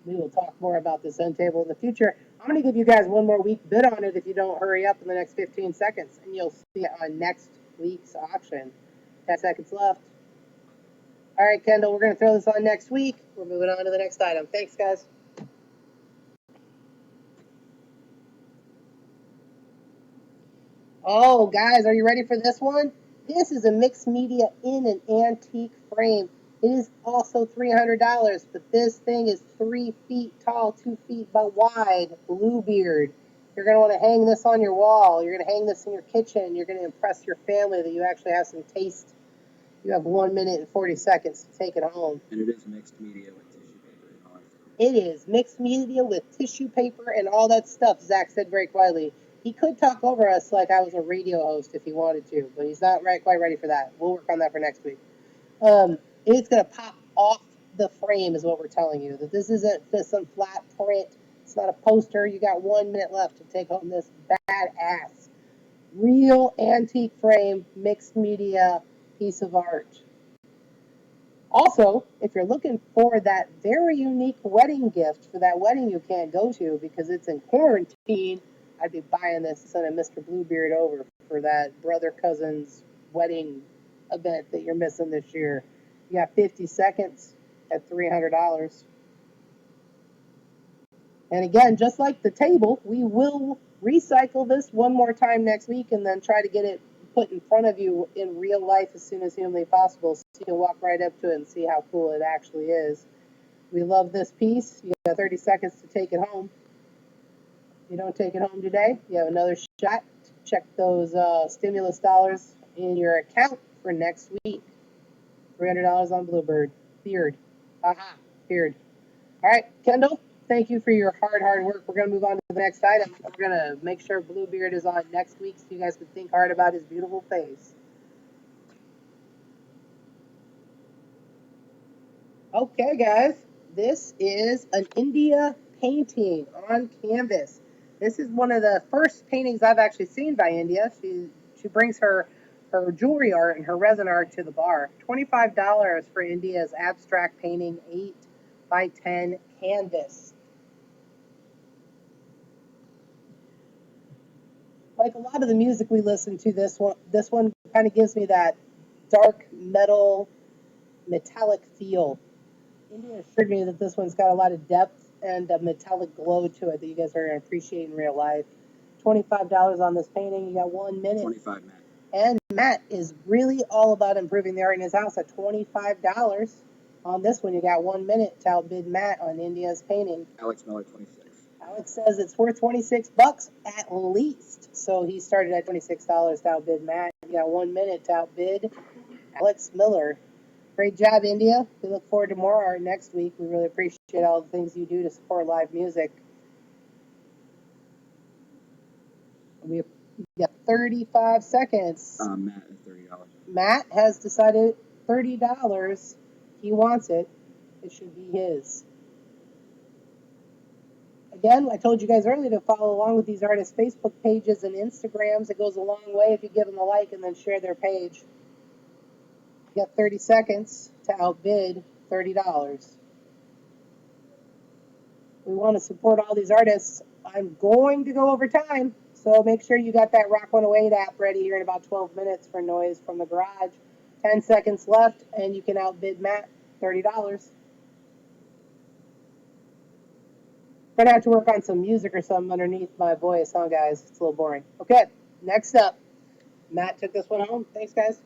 We will talk more about this end table in the future. I'm going to give you guys one more week bid on it if you don't hurry up in the next 15 seconds, and you'll see it on next week's auction. 10 seconds left. All right, Kendalle, we're going to throw this on next week. We're moving on to the next item. Thanks, guys. Oh, guys, are you ready for this one? This is a mixed media in an antique frame. It is also $300, but this thing is 3 feet tall, 2 feet wide, Bluebeard. You're going to want to hang this on your wall. You're going to hang this in your kitchen. You're going to impress your family that you actually have some taste. You have 1 minute and 40 seconds to take it home. And it is mixed media with tissue paper and all that stuff. It is mixed media with tissue paper and all that stuff, Zach said very quietly. He could talk over us like I was a radio host if he wanted to, but he's not quite ready for that. We'll work on that for next week. It's going to pop off the frame is what we're telling you. That this isn't just some flat print. It's not a poster. You got 1 minute left to take home this badass, real antique frame, mixed media piece of art. Also, if you're looking for that very unique wedding gift for that wedding you can't go to because it's in quarantine, I'd be buying this to send a Mr. Bluebeard over for that brother-cousin's wedding event that you're missing this year. You got 50 seconds at $300. And again, just like the table, we will recycle this one more time next week and then try to get it put in front of you in real life as soon as humanly possible so you can walk right up to it and see how cool it actually is. We love this piece. You got 30 seconds to take it home. If you don't take it home today, you have another shot to check those stimulus dollars in your account for next week. $300 on Bluebird. Beard. Aha. Beard. All right, Kendall, thank you for your hard work. We're going to move on to the next item. We're going to make sure Bluebeard is on next week so you guys can think hard about his beautiful face. Okay, guys, this is an India painting on canvas. This is one of the first paintings I've actually seen by India. She brings her jewelry art and her resin art to the bar. $25 for India's abstract painting 8 by 10 canvas. Like a lot of the music we listen to, this one kind of gives me that dark metal metallic feel. India assured me that this one's got a lot of depth and a metallic glow to it that you guys are going to appreciate in real life. $25 on this painting. You got 1 minute. 25, Matt. And Matt is really all about improving the art in his house at $25. On this one, you got 1 minute to outbid Matt on India's painting. Alex Miller, 26. Alex says it's worth $26 at least. So he started at $26 to outbid Matt. You got 1 minute to outbid Alex Miller. Great job, India. We look forward to more art next week. We really appreciate all the things you do to support live music. We got 35 seconds. Matt is $30. Matt has decided $30. He wants it. It should be his. Again, I told you guys earlier to follow along with these artists' Facebook pages and Instagrams. It goes a long way if you give them a like and then share their page. You got 30 seconds to outbid $30. We want to support all these artists. I'm going to go over time, so make sure you got that Rock 108 app ready here in about 12 minutes for Noise from the Garage. 10 seconds left, and you can outbid Matt $30. Gonna have to work on some music or something underneath my voice, huh, guys? It's a little boring. Okay, next up, Matt took this one home. Thanks, guys.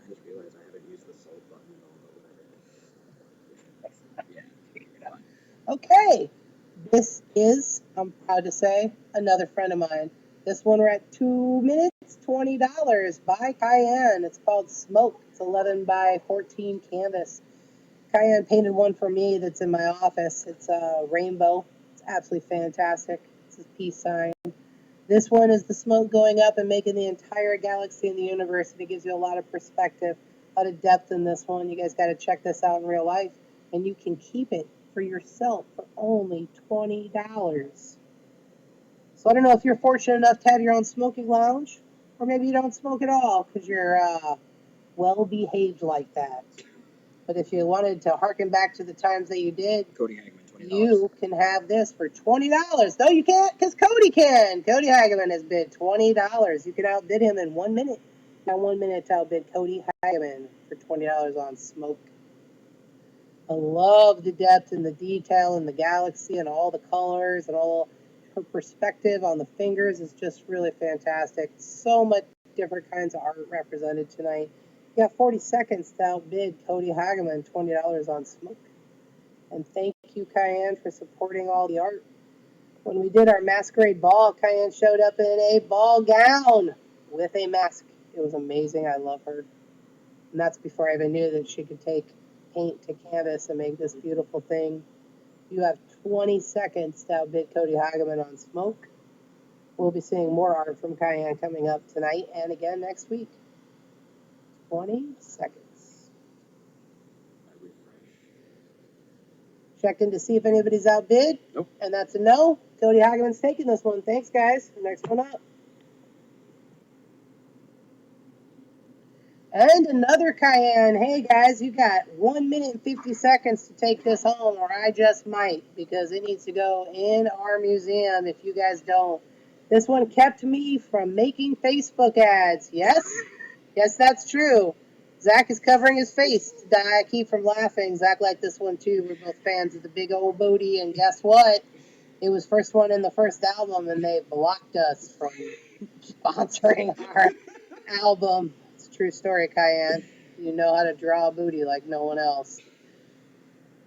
I just realized I haven't used the sold button at all, but whatever. Yeah. Okay, this is, I'm proud to say, another friend of mine. This one we're at 2 minutes, $20 by Cayenne. It's called Smoke. It's 11 by 14 canvas. Cayenne painted one for me that's in my office. It's a rainbow. It's absolutely fantastic. It's his peace sign. This one is the smoke going up and making the entire galaxy and the universe, and it gives you a lot of perspective, a lot of depth in this one. You guys got to check this out in real life, and you can keep it for yourself for only $20. So I don't know if you're fortunate enough to have your own smoking lounge, or maybe you don't smoke at all because you're well-behaved like that. But if you wanted to harken back to the times that you did, Cody Hagman, $20. you can have this for $20. No, you can't, because Cody can. Cody Hagman has bid $20. You can outbid him in 1 minute. Now 1 minute to outbid Cody Hagman for $20 on Smoke. I love the depth and the detail and the galaxy and all the colors and all Her perspective on the fingers is just really fantastic. So much different kinds of art represented tonight. You got 40 seconds to outbid Cody Hageman, $20 on Smoke. And thank you, Cayenne, for supporting all the art. When we did our masquerade ball, Cayenne showed up in a ball gown with a mask. It was amazing. I love her. And that's before I even knew that she could take paint to canvas and make this beautiful thing. You have 20 seconds to outbid Cody Hageman on Smoke. We'll be seeing more art from Cayenne coming up tonight and again next week. 20 seconds. Checking to see if anybody's outbid. Nope. And that's a no. Cody Hageman's taking this one. Thanks, guys. Next one up. And another Cayenne. Hey, guys, you got 1 minute and 50 seconds to take this home, or I just might, because it needs to go in our museum if you guys don't. This one kept me from making Facebook ads. Yes? Yes, that's true. Zach is covering his face to keep from laughing. Zach liked this one, too. We're both fans of the big old booty, and guess what? It was first one in the first album, and they blocked us from sponsoring our album. It's a true story, Cayenne. You know how to draw a booty like no one else.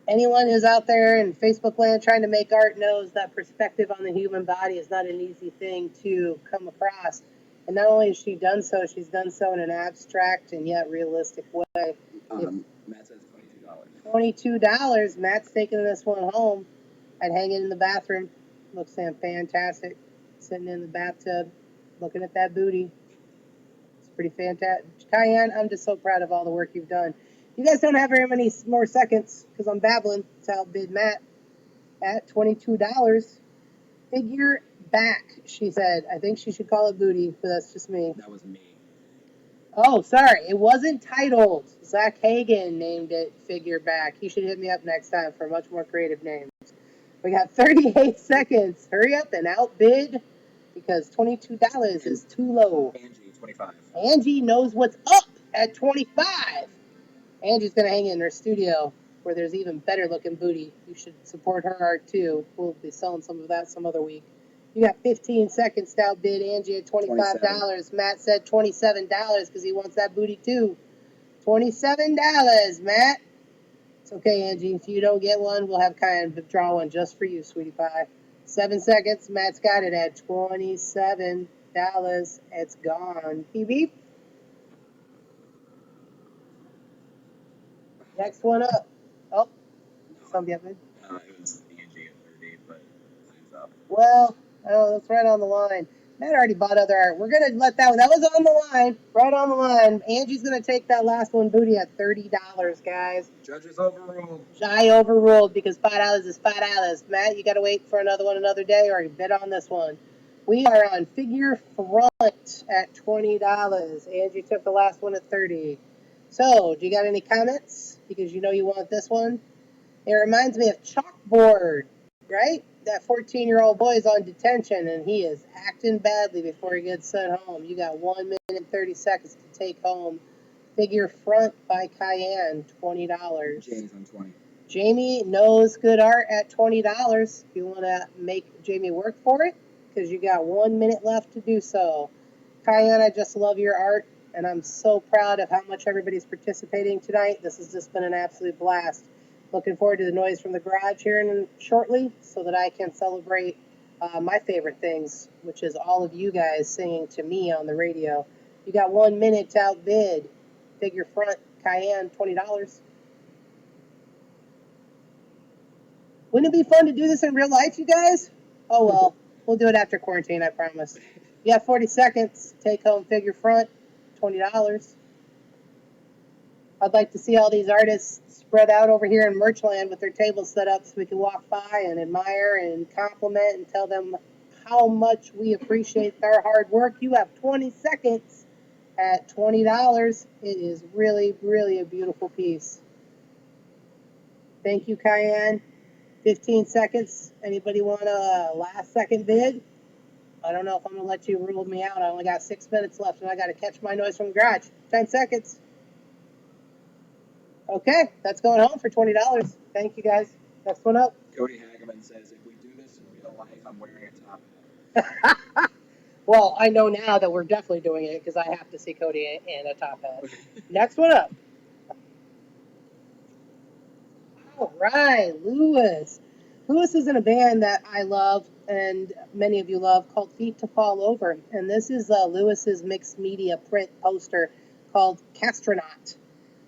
Anyone who's out there in Facebook land trying to make art knows that perspective on the human body is not an easy thing to come across. And not only has she done so, she's done so in an abstract and yet realistic way. Matt says $22. $22. Matt's taking this one home. I'd hang it in the bathroom. Looks fantastic. Sitting in the bathtub, looking at that booty. It's pretty fantastic. Cayenne, I'm just so proud of all the work you've done. You guys don't have very many more seconds because I'm babbling. To outbid Matt at $22. Figure back, she said. I think she should call it booty, but that's just me. That was me. Oh, sorry. It wasn't titled. Zach Hagen named it Figure Back. He should hit me up next time for much more creative names. We got 38 seconds. Hurry up and outbid because $22 is too low. Angie, 25. Angie knows what's up at 25. Angie's going to hang in her studio where there's even better looking booty. You should support her art too. We'll be selling some of that some other week. You got 15 seconds to outbid Angie at $25. 27. Matt said $27 because he wants that booty too. $27, Matt. It's okay, Angie. If you don't get one, we'll have kind of draw one just for you, sweetie pie. 7 seconds. Matt's got it at $27. It's gone. Beep beep. Next one up. Oh, something happened. It was Angie at 30, but time's up. Well, oh, that's right on the line. Matt already bought other art. We're going to let that one. That was on the line. Right on the line. Angie's going to take that last one booty at $30, guys. Judges overruled. I overruled because $5 is $5. Matt, you got to wait for another one another day or bid on this one. We are on figure front at $20. Angie took the last one at $30. So, do you got any comments? Because you know you want this one. It reminds me of Chalkboard, right? That 14-year-old boy is on detention and he is acting badly before he gets sent home. You got 1 minute and 30 seconds to take home. Figure front by Cayenne, $20. Jamie's on 20. Jamie knows good art at $20. If you want to make Jamie work for it, because you got 1 minute left to do so. Cayenne, I just love your art, and I'm so proud of how much everybody's participating tonight. This has just been an absolute blast. Looking forward to the noise from the garage here shortly so that I can celebrate my favorite things, which is all of you guys singing to me on the radio. You got 1 minute to outbid. Figure front, Cayenne, $20. Wouldn't it be fun to do this in real life, you guys? Oh, well, we'll do it after quarantine, I promise. You have 40 seconds. Take home figure front, $20. I'd like to see all these artists spread out over here in Merchland with their tables set up so we can walk by and admire and compliment and tell them how much we appreciate their hard work. You have 20 seconds at $20. It is really, really a beautiful piece. Thank you, Cayenne. 15 seconds. Anybody want a last second bid? I don't know if I'm going to let you rule me out. I only got 6 minutes left and I got to catch my noise from the garage. 10 seconds. Okay, that's going home for $20. Thank you, guys. Next one up. Cody Hageman says, if we do this in real life, I'm wearing a top hat. Well, I know now that we're definitely doing it because I have to see Cody in a top hat. Next one up. All right, Lewis. Lewis is in a band that I love and many of you love called Feet to Fall Over. And this is Lewis's mixed media print poster called Catstronaut.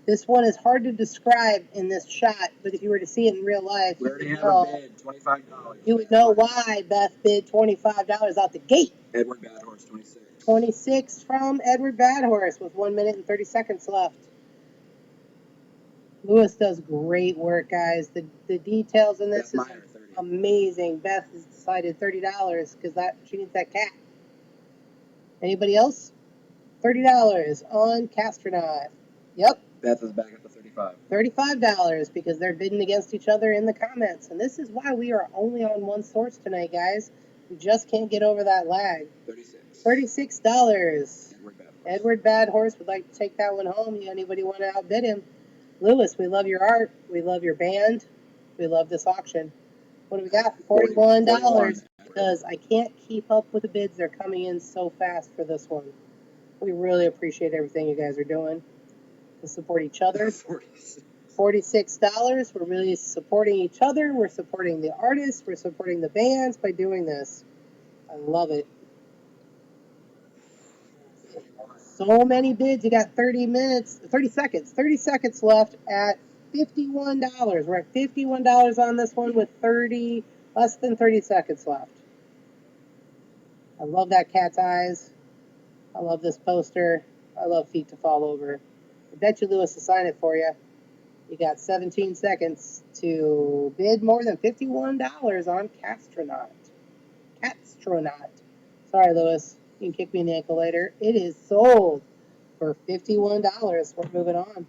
This one is hard to describe in this shot, but if you were to see it in real life, we already have a bid, $25. You would know why Beth bid $25 out the gate. Edward Badhorse, 26. 26 from Edward Badhorse with 1 minute and 30 seconds left. Lewis does great work, guys. The details in this is amazing. Beth has decided $30 because she needs that cat. Anybody else? $30 on Catstronaut. Yep. Beth is back up to 35. $35 because they're bidding against each other in the comments. And this is why we are only on one source tonight, guys. We just can't get over that lag. $36. Edward Badhorse would like to take that one home. Anybody want to outbid him? Lewis, we love your art. We love your band. We love this auction. What do we got? $41. Because I can't keep up with the bids. They're coming in so fast for this one. We really appreciate everything you guys are doing to support each other. $46. We're really supporting each other. We're supporting the artists. We're supporting the bands by doing this. I love it. So many bids. You got 30 seconds. 30 seconds left at $51. We're at $51 on this one with less than 30 seconds left. I love that cat's eyes. I love this poster. I love Feet to Fall Over. I bet you Lewis will sign it for you. You got 17 seconds to bid more than $51 on Catstronaut. Sorry, Lewis. You can kick me in the ankle later. It is sold for $51. We're moving on.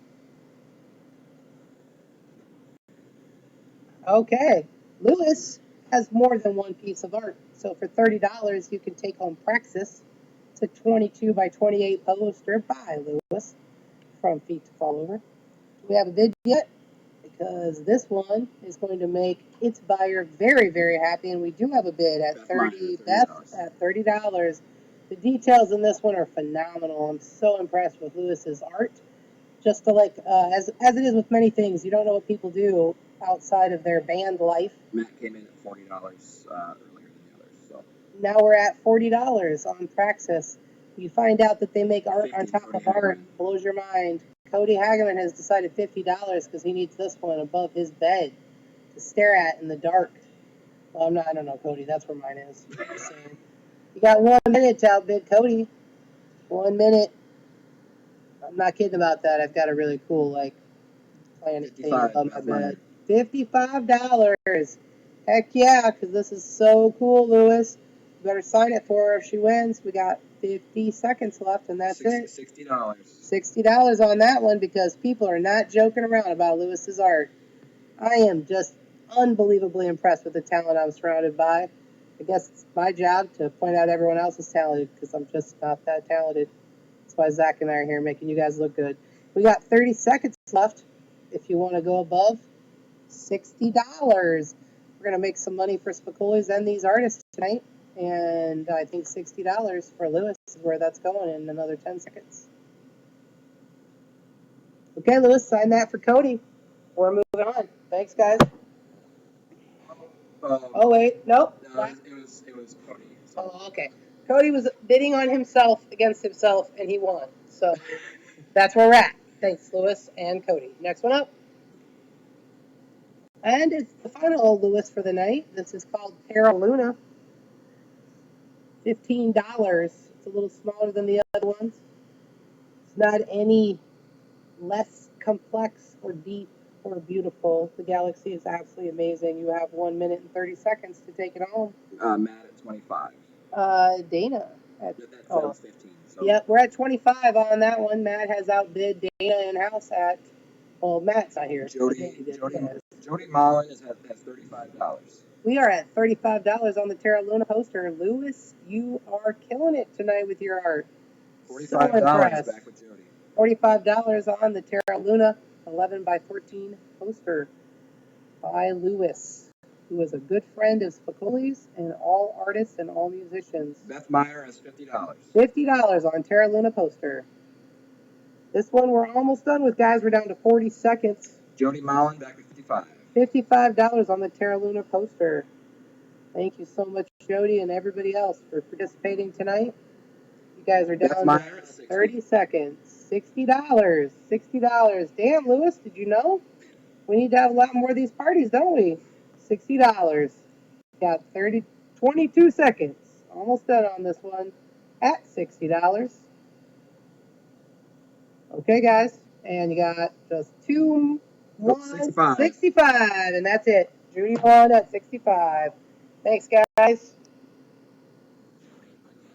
Okay. Lewis has more than one piece of art. So for $30, you can take home Praxis. It's a 22 by 28 poster by Lewis from Feet to Fall Over. Do we have a bid yet? Because this one is going to make its buyer very, very happy, and we do have a bid at $30. The details in this one are phenomenal. I'm so impressed with Lewis's art. Just to as it is with many things, you don't know what people do outside of their band life. Matt came in at $40 earlier than the others. So now we're at $40 on Praxis. You find out that they make art on top of art. Blows your mind. Cody Hageman has decided $50 because he needs this one above his bed to stare at in the dark. Well, I don't know, Cody. That's where mine is. So, you got 1 minute to outbid Cody. 1 minute. I'm not kidding about that. I've got a really cool, planet thing above my bed. $55. Heck yeah, because this is so cool, Lewis. You better sign it for her if she wins. We got 50 seconds left, and that's it. $60. $60 on that one because people are not joking around about Lewis's art. I am just unbelievably impressed with the talent I'm surrounded by. I guess it's my job to point out everyone else is talented because I'm just not that talented. That's why Zach and I are here making you guys look good. We got 30 seconds left. If you want to go above, $60. We're going to make some money for Spicolis and these artists tonight. And I think $60 for Lewis is where that's going in another 10 seconds. Okay, Lewis, sign that for Cody. We're moving on. Thanks, guys. Oh, wait. Nope. No, it was Cody. So. Oh, okay. Cody was bidding on himself against himself, and he won. So that's where we're at. Thanks, Lewis and Cody. Next one up. And it's the final Lewis for the night. This is called Terra Luna. $15. It's a little smaller than the other ones. It's not any less complex or deep or beautiful. The galaxy is absolutely amazing. You have 1 minute and 30 seconds to take it home. Matt at 25. Dana at that was 15. So. Yep, we're at 25 on that one. Matt has outbid Dana in-house at, well, Matt's not here. Jody Mullen has $35. We are at $35 on the Terra Luna poster. Lewis, you are killing it tonight with your art. $45 back with Jody. $45 on the Terra Luna 11 by 14 poster by Lewis. who is a good friend of Spicolis and all artists and all musicians. Beth Meyer has $50. $50 on Terra Luna poster. This one we're almost done with, guys. We're down to 40 seconds. Jody Mullen back with 55. $55 on the Terra Luna poster. Thank you so much, Jody, and everybody else for participating tonight. You guys are down to 30 seconds. $60. $60. Damn, Lewis, did you know? We need to have a lot more of these parties, don't we? $60. Got 22 seconds. Almost done on this one at $60. Okay, guys. And you got just two, one, 65. And that's it. Judy won at 65. Thanks, guys.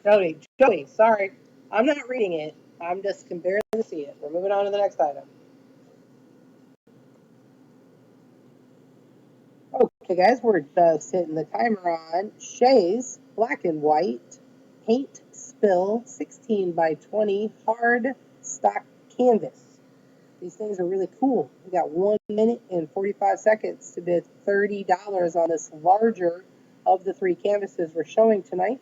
Joey, sorry. I'm not reading it. I'm just can barely see it. We're moving on to the next item. Okay, guys, we're setting the timer on Shea's black and white paint spill 16 by 20 hard stock canvas. These things are really cool. We got 1 minute and 45 seconds to bid $30 on this larger of the three canvases we're showing tonight.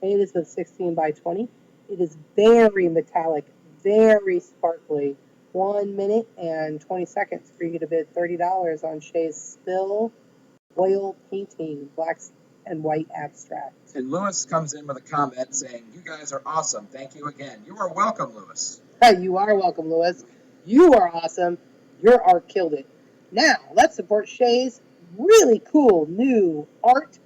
And it is the 16 by 20. It is very metallic, very sparkly. 1 minute and 20 seconds for you to bid $30 on Shea's spill oil painting, black and white abstract. And Lewis comes in with a comment saying, "You guys are awesome. Thank you again." You are welcome, Lewis. You are welcome, Lewis. You are awesome. Your art killed it. Now, let's support Shea's really cool new art.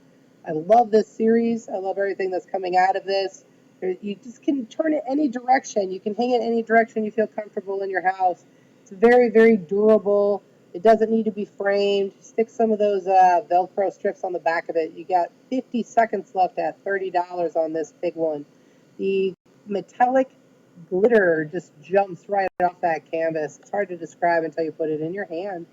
I love this series. I love everything that's coming out of this. You just can turn it any direction. You can hang it any direction you feel comfortable in your house. It's very, very durable. It doesn't need to be framed. Stick some of those Velcro strips on the back of it. You got 50 seconds left at $30 on this big one. The metallic glitter just jumps right off that canvas. It's hard to describe until you put it in your hand.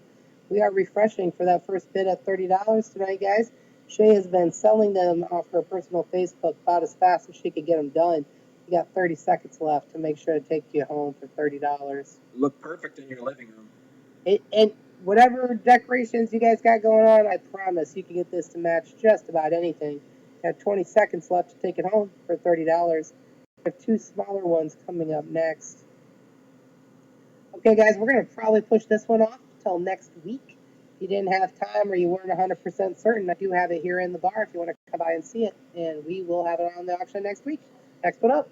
We are refreshing for that first bid at $30 tonight, guys. Shea has been selling them off her personal Facebook about as fast as she could get them done. You got 30 seconds left to make sure to take you home for $30. Look perfect in your living room. And whatever decorations you guys got going on, I promise you can get this to match just about anything. You have 20 seconds left to take it home for $30. We have two smaller ones coming up next. Okay, guys, we're going to probably push this one off until next week. If you didn't have time or you weren't 100% certain, I do have it here in the bar if you want to come by and see it. And we will have it on the auction next week. Next one up.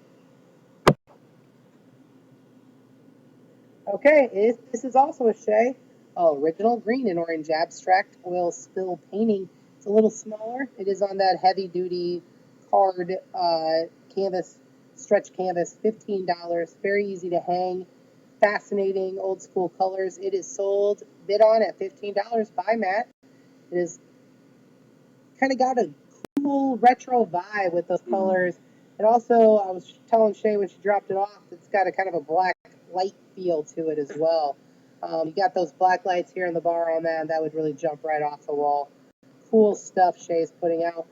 Okay, this is also a Shea. Original green and orange abstract oil spill painting. It's a little smaller. It is on that heavy-duty card canvas, stretch canvas, $15. Very easy to hang. Fascinating old school colors. It is sold, bid on at $15 by Matt. It is kind of got a cool retro vibe with those colors. And also, I was telling Shea when she dropped it off, it's got a kind of a black light feel to it as well. You got those black lights here in the bar on that, and that would really jump right off the wall. Cool stuff Shea's putting out.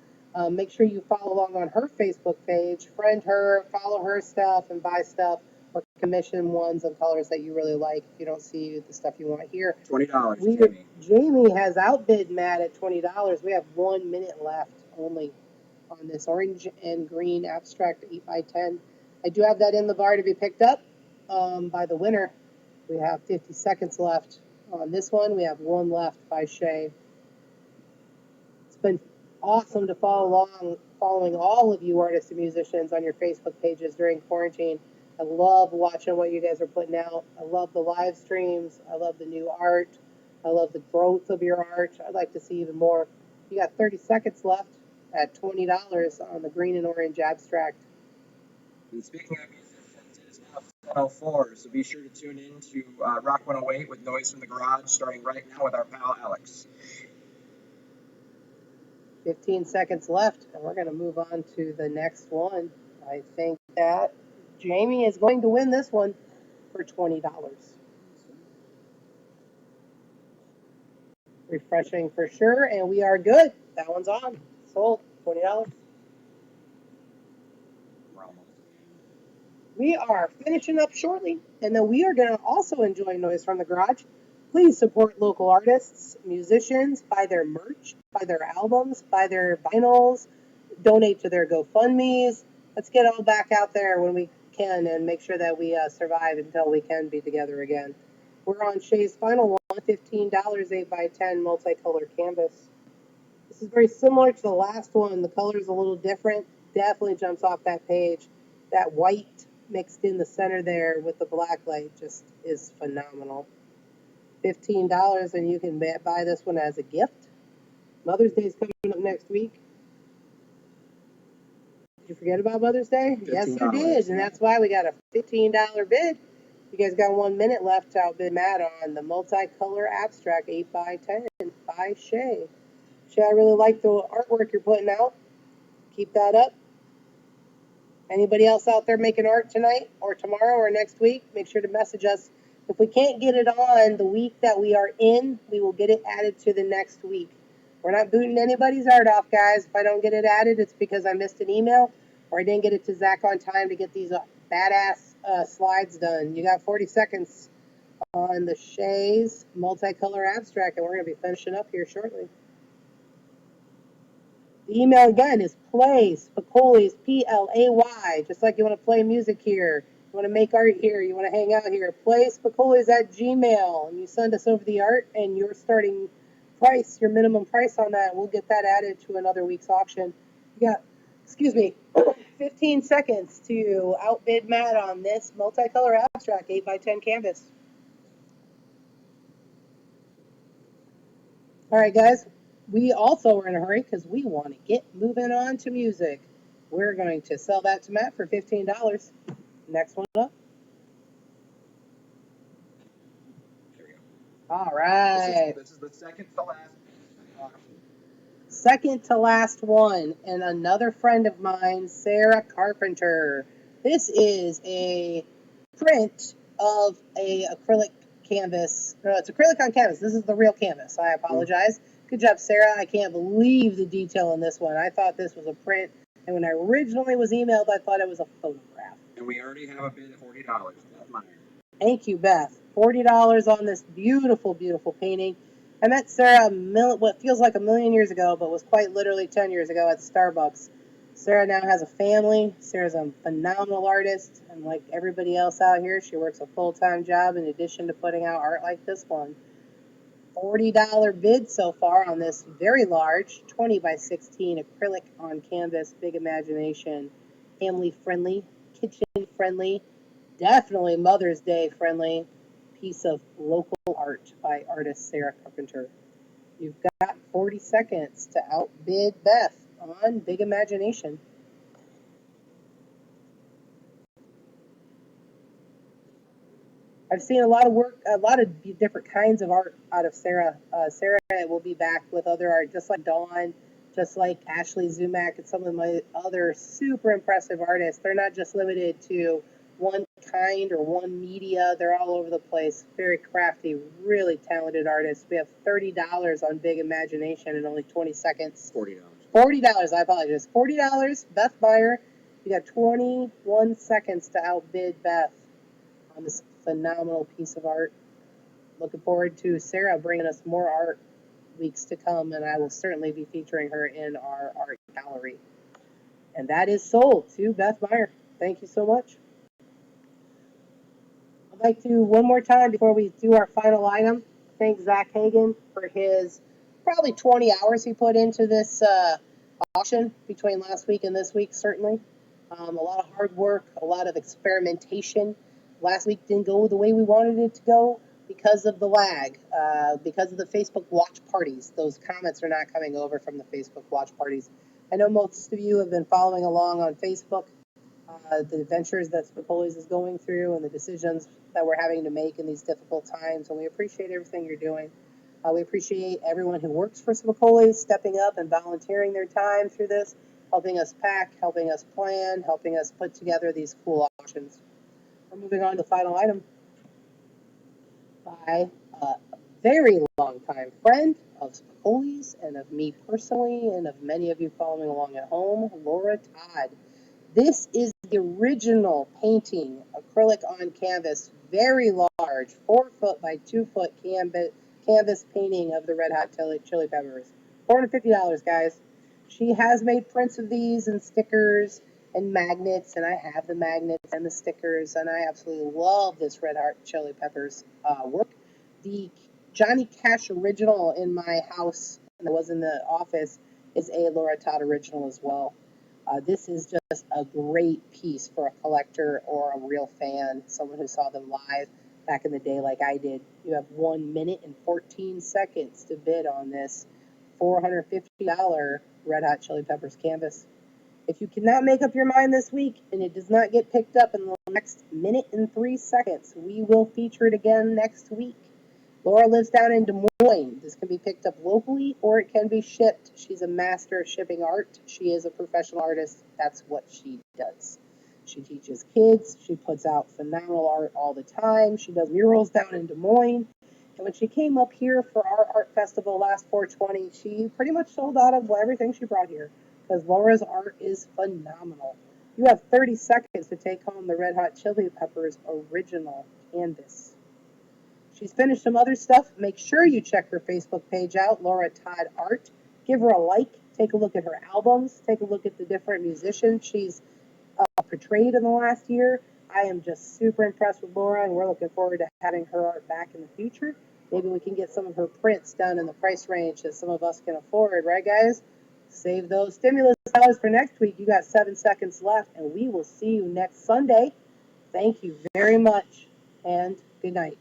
Make sure you follow along on her Facebook page, friend her, follow her stuff, and buy stuff or commission ones of colors that you really like if you don't see the stuff you want here. $20, Jamie. Jamie has outbid Matt at $20. We have 1 minute left only on this orange and green abstract 8x10. I do have that in the bar to be picked up by the winner. We have 50 seconds left on this one. We have one left by Shea. It's been awesome to following all of you artists and musicians on your Facebook pages during quarantine. I love watching what you guys are putting out. I love the live streams. I love the new art. I love the growth of your art. I'd like to see even more. You got 30 seconds left at $20 on the green and orange abstract. And speaking of musicians, it is now 10:04, so be sure to tune in to Rock 108 with Noise from the Garage, starting right now with our pal Alex. 15 seconds left, and we're going to move on to the next one. I think that Jamie is going to win this one for $20. Refreshing for sure, and we are good. That one's on. Sold. $20. We are finishing up shortly, and then we are going to also enjoy Noise from the Garage Please support local artists, musicians, buy their merch, buy their albums, buy their vinyls, donate to their GoFundMes. Let's get all back out there when we can and make sure that we survive until we can be together again. We're on Shea's final one, $15, 8x10 multicolor canvas. This is very similar to the last one. The color is a little different. Definitely jumps off that page. That white mixed in the center there with the black light just is phenomenal. $15, and you can buy this one as a gift. Mother's Day is coming up next week. Did you forget about Mother's Day? Yes, you did, and that's why we got a $15 bid. You guys got 1 minute left to outbid Matt on the multicolor abstract 8x10 by Shea. Shea, I really like the artwork you're putting out. Keep that up. Anybody else out there making art tonight or tomorrow or next week, make sure to message us. If we can't get it on the week that we are in, we will get it added to the next week. We're not booting anybody's art off, guys. If I don't get it added, it's because I missed an email or I didn't get it to Zach on time to get these badass slides done. You got 40 seconds on the Shea's multicolor abstract, and we're going to be finishing up here shortly. The email again is play, Spicolis, Play, just like you want to play music here, you want to make art here, you want to hang out here, play Spicolis at Gmail, and you send us over the art and your starting price, your minimum price on that, and we'll get that added to another week's auction. You got, 15 seconds to outbid Matt on this multicolor abstract 8x10 canvas. All right, guys. We also are in a hurry because we want to get moving on to music. We're going to sell that to Matt for $15. Next one up. There we go. All right. This is the second to last auction. Second to last one, and another friend of mine, Sarah Carpenter. This is a print of a acrylic canvas. No, it's acrylic on canvas. This is the real canvas. I apologize. Good job, Sarah. I can't believe the detail in this one. I thought this was a print, and when I originally was emailed, I thought it was a photograph. And we already have a bid of $40. That's mine. Thank you, Beth. $40 on this beautiful, beautiful painting. I met Sarah what feels like a million years ago, but was quite literally 10 years ago at Starbucks. Sarah now has a family. Sarah's a phenomenal artist, and like everybody else out here, she works a full-time job in addition to putting out art like this one. $40 bid so far on this very large 20x16 acrylic on canvas, big imagination, family friendly, kitchen friendly, definitely Mother's Day friendly piece of local art by artist Sarah Carpenter. You've got 40 seconds to outbid Beth on Big Imagination. I've seen a lot of work, a lot of different kinds of art out of Sarah. Sarah will be back with other art, just like Dawn, just like Ashley Zummak, and some of my other super impressive artists. They're not just limited to one kind or one media. They're all over the place. Very crafty, really talented artists. We have $30 on Big Imagination in only 20 seconds. $40. $40, I apologize. $40, Beth Meyer. You got 21 seconds to outbid Beth on this phenomenal piece of art. Looking forward to Sarah bringing us more art weeks to come, and I will certainly be featuring her in our art gallery. And that is sold to Beth Meyer. Thank you so much. I'd like to, one more time before we do our final item, thank Zach Hagan for his probably 20 hours he put into this auction between last week and this week, certainly. A lot of hard work, a lot of experimentation. Last week didn't go the way we wanted it to go because of the lag, because of the Facebook watch parties. Those comments are not coming over from the Facebook watch parties. I know most of you have been following along on Facebook, the adventures that Spicolis is going through and the decisions that we're having to make in these difficult times, and we appreciate everything you're doing. We appreciate everyone who works for Spicolis stepping up and volunteering their time through this, helping us pack, helping us plan, helping us put together these cool auctions. We're moving on to the final item by a very long time friend of Spicolis and of me personally and of many of you following along at home, Laura Todd. This is the original painting, acrylic on canvas, very large, 4 foot by 2 foot canvas painting of the Red Hot Chili Peppers. $450, guys. She has made prints of these and stickers and magnets, and I have the magnets and the stickers, and I absolutely love this Red Hot Chili Peppers work. The Johnny Cash original in my house that was in the office is a Laura Todd original as well. This is just a great piece for a collector or a real fan, someone who saw them live back in the day like I did. You have 1 minute and 14 seconds to bid on this $450 Red Hot Chili Peppers canvas. If you cannot make up your mind this week and it does not get picked up in the next minute and 3 seconds, we will feature it again next week. Laura lives down in Des Moines. This can be picked up locally or it can be shipped. She's a master of shipping art. She is a professional artist. That's what she does. She teaches kids. She puts out phenomenal art all the time. She does murals down in Des Moines. And when she came up here for our art festival last 420, she pretty much sold out of everything she brought here because Laura's art is phenomenal. You have 30 seconds to take home the Red Hot Chili Peppers original canvas. She's finished some other stuff. Make sure you check her Facebook page out, Laura Todd Art. Give her a like. Take a look at her albums. Take a look at the different musicians she's portrayed in the last year. I am just super impressed with Laura, and we're looking forward to having her art back in the future. Maybe we can get some of her prints done in the price range that some of us can afford, right, guys? Save those stimulus dollars for next week. You got 7 seconds left, and we will see you next Sunday. Thank you very much, and good night.